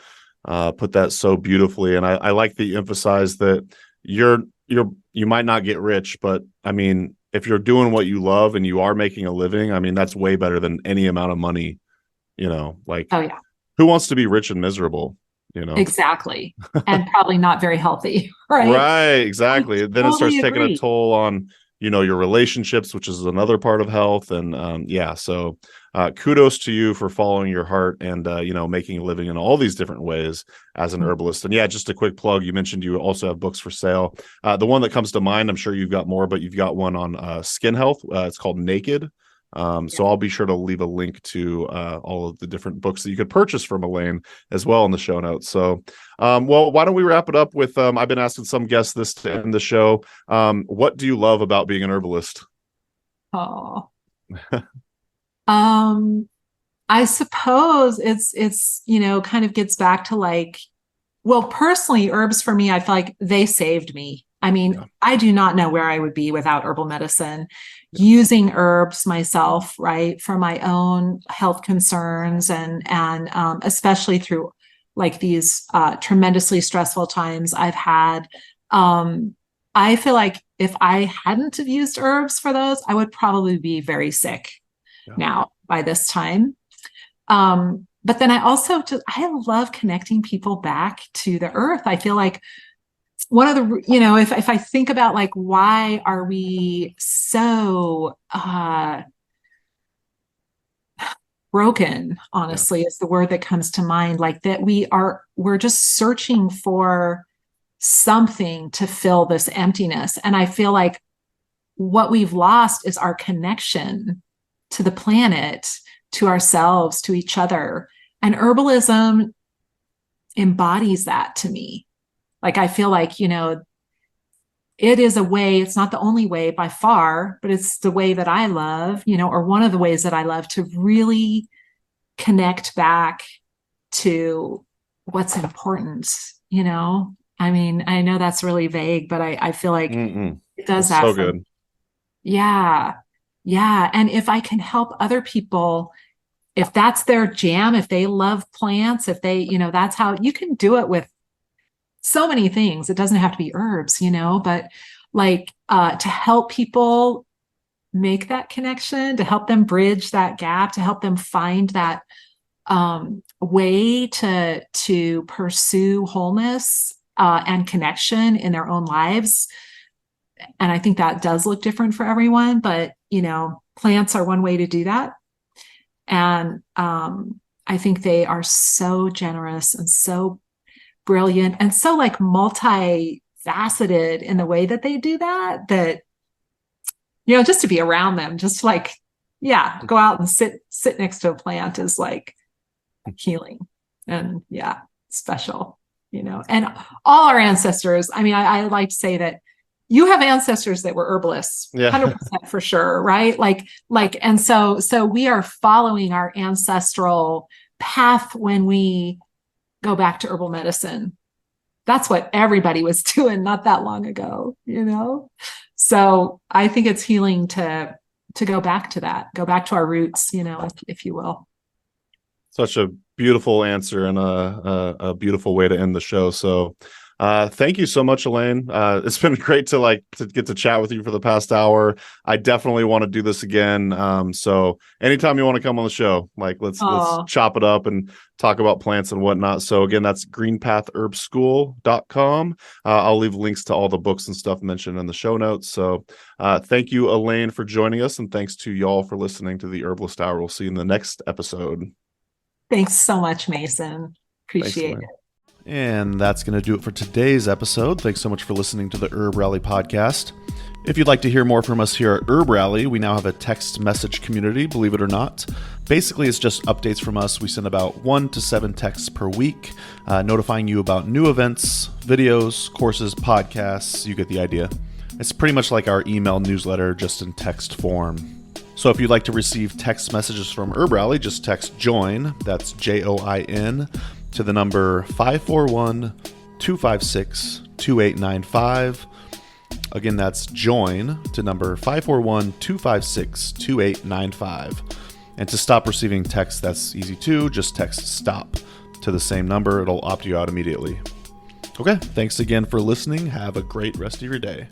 put that so beautifully. And I like that you emphasize that you might not get rich, but I mean, if you're doing what you love and you are making a living, I mean, that's way better than any amount of money, like, Oh yeah, who wants to be rich and miserable, exactly. And probably not very healthy, right? Right, exactly. Then it starts Totally taking a agree. toll on, your relationships, which is another part of health. And so kudos to you for following your heart and making a living in all these different ways as an herbalist. And just a quick plug, you mentioned you also have books for sale. The one that comes to mind, I'm sure you've got more, but you've got one on skin health. It's called Naked. So I'll be sure to leave a link to all of the different books that you could purchase from Elaine as well in the show notes. So, well, why don't we wrap it up with, I've been asking some guests this to end the show. What do you love about being an herbalist? Oh, I suppose it's, kind of gets back to like, well, personally, herbs for me, I feel like they saved me. I mean, I do not know where I would be without herbal medicine. Using herbs myself, right, for my own health concerns, and especially through like these tremendously stressful times I've had. I feel like if I hadn't have used herbs for those, I would probably be very sick now by this time. But then I also I love connecting people back to the earth. I feel like one of the, if I think about like, why are we so broken, honestly, is the word that comes to mind, like that we're just searching for something to fill this emptiness. And I feel like what we've lost is our connection to the planet, to ourselves, to each other. And herbalism embodies that to me. Like, I feel like, it is a way, it's not the only way by far, but it's the way that I love, or one of the ways that I love to really connect back to what's important, I mean, I know that's really vague, but I feel like it does that. So good. Yeah. Yeah. And if I can help other people, if that's their jam, if they love plants, if they, that's how you can do it with so many things. It doesn't have to be herbs, but like to help people make that connection, to help them bridge that gap, to help them find that way to pursue wholeness and connection in their own lives. And I think that does look different for everyone, but plants are one way to do that. And I think they are so generous and so brilliant and so like multifaceted in the way that they do that just to be around them, just like, go out and sit next to a plant is like healing and special, and all our ancestors. I mean, I like to say that you have ancestors that were herbalists, 100% for sure, right? And so we are following our ancestral path when we go back to herbal medicine. That's what everybody was doing not that long ago, So I think it's healing to go back to that, go back to our roots, if you will. Such a beautiful answer and a beautiful way to end the show. So thank you so much, Elaine. It's been great to get to chat with you for the past hour. I definitely want to do this again. So anytime you want to come on the show, let's chop it up and talk about plants and whatnot. So again, that's greenpathherbschool.com. I'll leave links to all the books and stuff mentioned in the show notes. So thank you, Elaine, for joining us. And thanks to y'all for listening to the Herbalist Hour. We'll see you in the next episode. Thanks so much, Mason. Appreciate it. And that's going to do it for today's episode. Thanks so much for listening to the Herb Rally podcast. If you'd like to hear more from us here at Herb Rally, we now have a text message community, believe it or not. Basically, it's just updates from us. We send about 1 to 7 texts per week, notifying you about new events, videos, courses, podcasts. You get the idea. It's pretty much like our email newsletter, just in text form. So if you'd like to receive text messages from Herb Rally, just text JOIN, that's JOIN, to the number 541-256-2895. Again, that's JOIN to number 541-256-2895. And to stop receiving texts, that's easy too. Just text STOP to the same number. It'll opt you out immediately. Okay, thanks again for listening. Have a great rest of your day.